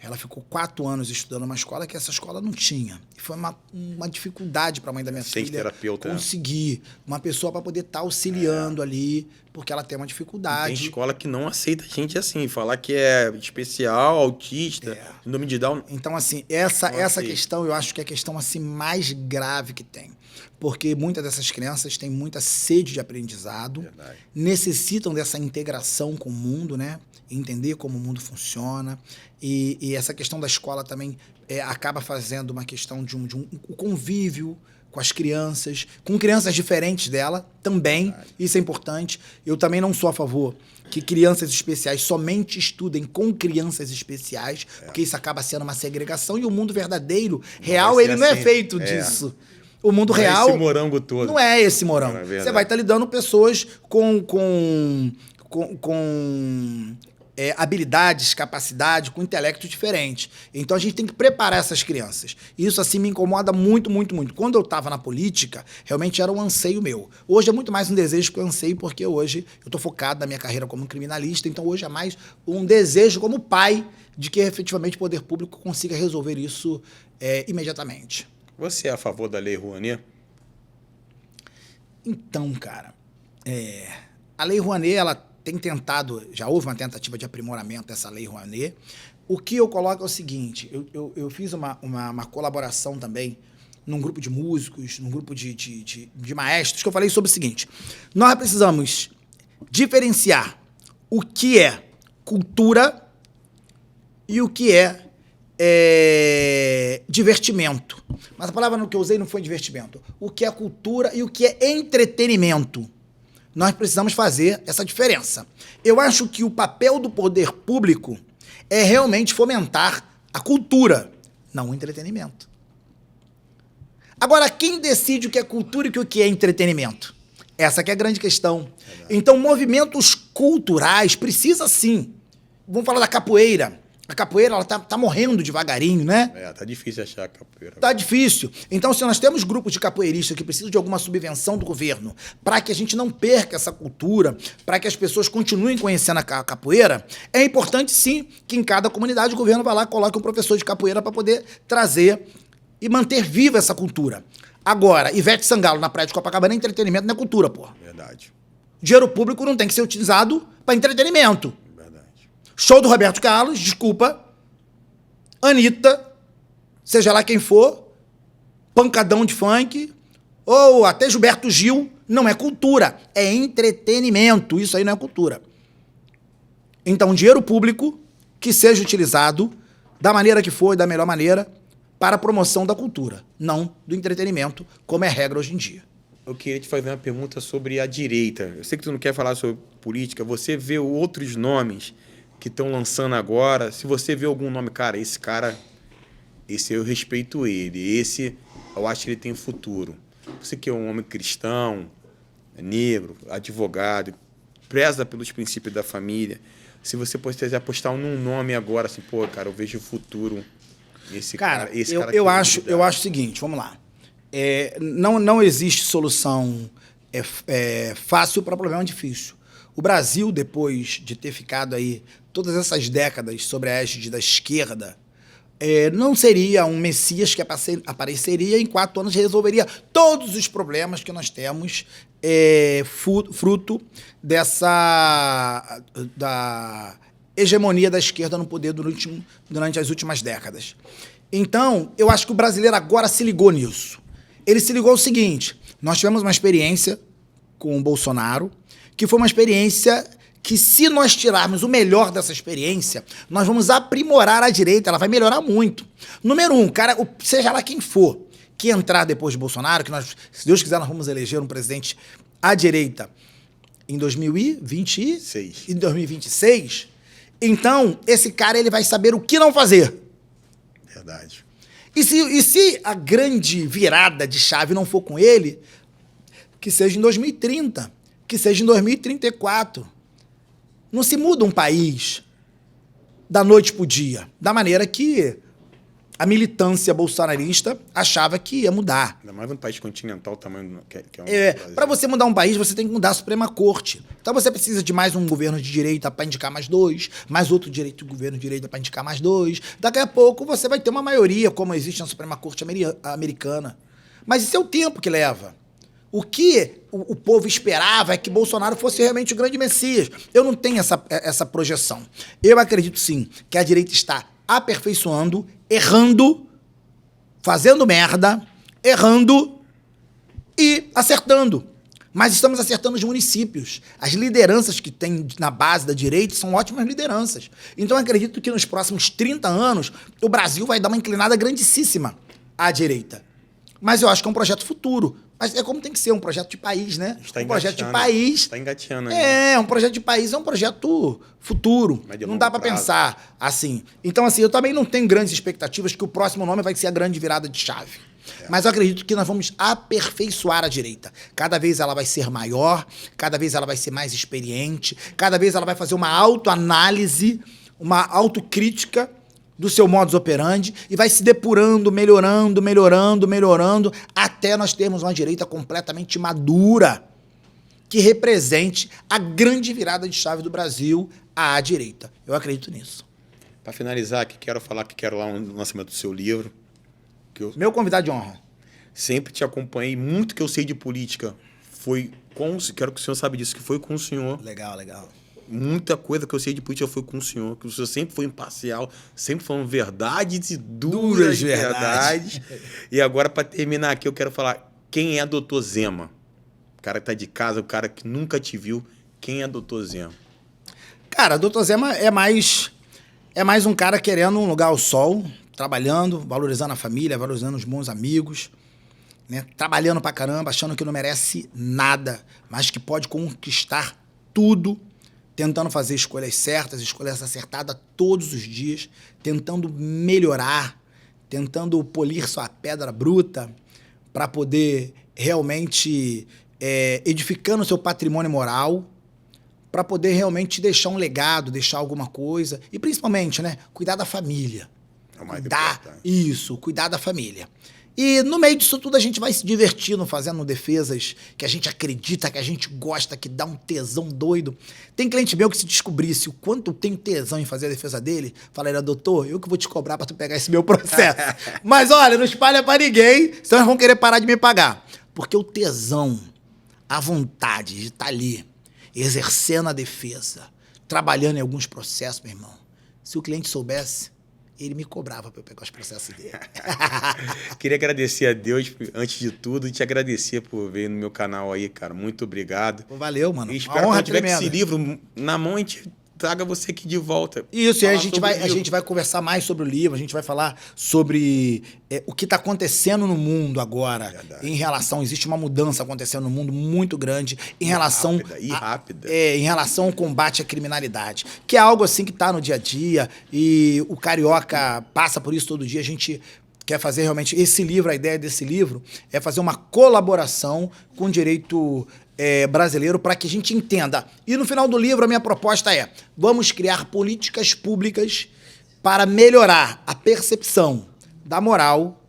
ela ficou 4 anos estudando numa escola que essa escola não tinha. E foi uma dificuldade para a mãe da minha filha terapeuta, conseguir uma pessoa para poder estar auxiliando ali, porque ela tem uma dificuldade. Tem escola que não aceita gente assim, falar que é especial, autista, síndrome de Down. Então, assim, essa questão eu acho que é a questão assim, mais grave que tem. Porque muitas dessas crianças têm muita sede de aprendizado, necessitam dessa integração com o mundo, né? Entender como o mundo funciona. E essa questão da escola também acaba fazendo uma questão de um convívio com as crianças, com crianças diferentes dela também. Isso é importante. Eu também não sou a favor que crianças especiais somente estudem com crianças especiais, porque isso acaba sendo uma segregação. E o mundo verdadeiro, real, ele não é feito disso. O mundo real... Não é esse morango todo. Não é esse morango. Você vai estar lidando com pessoas com habilidades, capacidade, com intelecto diferente. Então, a gente tem que preparar essas crianças. E isso, assim, me incomoda muito, muito, muito. Quando eu estava na política, realmente era um anseio meu. Hoje é muito mais um desejo que um anseio, porque hoje eu estou focado na minha carreira como criminalista, então hoje é mais um desejo como pai de que, efetivamente, o poder público consiga resolver isso imediatamente. Você é a favor da Lei Rouanet? Então, cara, a Lei Rouanet, ela tem tentado, já houve uma tentativa de aprimoramento dessa Lei Rouanet. O que eu coloco é o seguinte, eu fiz uma colaboração também num grupo de músicos, num grupo de maestros, que eu falei sobre o seguinte: nós precisamos diferenciar o que é cultura e o que é divertimento. Mas a palavra que eu usei não foi divertimento. O que é cultura e o que é entretenimento. Nós precisamos fazer essa diferença. Eu acho que o papel do poder público é realmente fomentar a cultura, não o entretenimento. Agora, quem decide o que é cultura e o que é entretenimento? Essa que é a grande questão. Então, movimentos culturais precisa sim. Vamos falar da capoeira. A capoeira, ela tá morrendo devagarinho, né? Tá difícil achar a capoeira. Tá difícil. Então, se nós temos grupos de capoeiristas que precisam de alguma subvenção do governo para que a gente não perca essa cultura, para que as pessoas continuem conhecendo a capoeira, é importante, sim, que em cada comunidade o governo vá lá e coloque um professor de capoeira para poder trazer e manter viva essa cultura. Agora, Ivete Sangalo na Praia de Copacabana é entretenimento, não é cultura, porra. Verdade. Dinheiro público não tem que ser utilizado para entretenimento. Show do Roberto Carlos, desculpa, Anitta, seja lá quem for, pancadão de funk, ou até Gilberto Gil, não é cultura, é entretenimento, isso aí não é cultura. Então, dinheiro público que seja utilizado da maneira que for e da melhor maneira para a promoção da cultura, não do entretenimento, como é regra hoje em dia. Eu queria te fazer uma pergunta sobre a direita. Eu sei que tu não quer falar sobre política, você vê outros nomes que estão lançando agora, se você vê algum nome, esse eu respeito ele, esse eu acho que ele tem futuro. Você que é um homem cristão, negro, advogado, preza pelos princípios da família, se você pudesse apostar num nome agora, assim, pô, cara, eu vejo futuro nesse cara. Eu acho o seguinte, vamos lá. Não existe solução fácil para problema difícil. O Brasil, depois de ter ficado aí todas essas décadas sobre a égide da esquerda, não seria um Messias que apareceria em 4 anos e resolveria todos os problemas que nós temos fruto da hegemonia da esquerda no poder durante as últimas décadas. Então, eu acho que o brasileiro agora se ligou nisso. Ele se ligou ao seguinte: nós tivemos uma experiência com o Bolsonaro, que foi uma experiência que se nós tirarmos o melhor dessa experiência, nós vamos aprimorar a direita, ela vai melhorar muito. Número 1, cara, seja lá quem for, que entrar depois de Bolsonaro, que nós, se Deus quiser, nós vamos eleger um presidente à direita em 2026. Em 2026, então, esse cara ele vai saber o que não fazer. Verdade. E se a grande virada de chave não for com ele, que seja em 2030, que seja em 2034. Não se muda um país da noite pro dia, da maneira que a militância bolsonarista achava que ia mudar. Ainda mais um país continental, tamanho que é um para você mudar um país, você tem que mudar a Suprema Corte. Então você precisa de mais um governo de direita para indicar mais 2, mais outro governo de direita para indicar mais 2. Daqui a pouco você vai ter uma maioria, como existe na Suprema Corte americana. Mas isso é o tempo que leva. O que o povo esperava é que Bolsonaro fosse realmente o grande Messias. Eu não tenho essa projeção. Eu acredito, sim, que a direita está aperfeiçoando, errando, fazendo merda, errando e acertando. Mas estamos acertando os municípios. As lideranças que tem na base da direita são ótimas lideranças. Então eu acredito que nos próximos 30 anos o Brasil vai dar uma inclinada grandíssima à direita. Mas eu acho que é um projeto futuro. Mas é como tem que ser, um projeto de país, né? Um projeto de país. Está engateando aí. Um projeto de país é um projeto futuro. Não dá para pensar assim. Então, assim, eu também não tenho grandes expectativas que o próximo nome vai ser a grande virada de chave. Mas eu acredito que nós vamos aperfeiçoar a direita. Cada vez ela vai ser maior, cada vez ela vai ser mais experiente, cada vez ela vai fazer uma autoanálise, uma autocrítica do seu modus operandi e vai se depurando, melhorando, até nós termos uma direita completamente madura que represente a grande virada de chave do Brasil à direita. Eu acredito nisso. Para finalizar, quero lá no lançamento do seu livro. Meu convidado de honra. Sempre te acompanhei, muito que eu sei de política quero que o senhor saiba disso, que foi com o senhor. Legal. Muita coisa que eu sei de política foi com o senhor, que o senhor sempre foi imparcial, sempre falando verdades e duras verdades. E agora, para terminar aqui, eu quero falar quem é Dr. Zema. O cara que tá de casa, o cara que nunca te viu. Quem é Dr. Zema? Cara, Dr. Zema é mais um cara querendo um lugar ao sol, trabalhando, valorizando a família, valorizando os bons amigos, né? Trabalhando pra caramba, achando que não merece nada, mas que pode conquistar tudo, tentando fazer escolhas certas, escolhas acertadas todos os dias, tentando melhorar, tentando polir sua pedra bruta para poder realmente edificando o seu patrimônio moral, para poder realmente deixar um legado, deixar alguma coisa e principalmente, né, cuidar da família. É o mais importante. Cuidar da família. E no meio disso tudo a gente vai se divertindo, fazendo defesas que a gente acredita, que a gente gosta, que dá um tesão doido. Tem cliente meu que se descobrisse o quanto eu tenho tesão em fazer a defesa dele, falaria, doutor, eu que vou te cobrar pra tu pegar esse meu processo. Mas olha, não espalha pra ninguém, senão eles vão querer parar de me pagar. Porque o tesão, a vontade de estar ali, exercendo a defesa, trabalhando em alguns processos, meu irmão, se o cliente soubesse, ele me cobrava para eu pegar os processos dele. Queria agradecer a Deus, antes de tudo, e te agradecer por vir no meu canal aí, cara. Muito obrigado. Valeu, mano. E espero que quando tiver esse livro na mão, a gente traga você aqui de volta. Isso, e aí a gente vai conversar mais sobre o livro, a gente vai falar sobre o que está acontecendo no mundo agora. Verdade. Em relação, existe uma mudança acontecendo no mundo muito grande em relação rápida. Em relação ao combate à criminalidade, que é algo assim que está no dia a dia e o carioca passa por isso todo dia. A gente quer fazer realmente esse livro, a ideia desse livro é fazer uma colaboração com o direito brasileiro para que a gente entenda. E no final do livro a minha proposta é: vamos criar políticas públicas para melhorar a percepção da moral,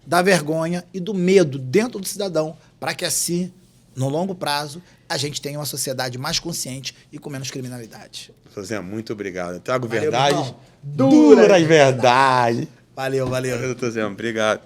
da vergonha e do medo dentro do cidadão, para que assim, no longo prazo, a gente tenha uma sociedade mais consciente e com menos criminalidade. José, muito obrigado. Eu trago verdades duras verdade. Valeu. Doutor Zé, obrigado.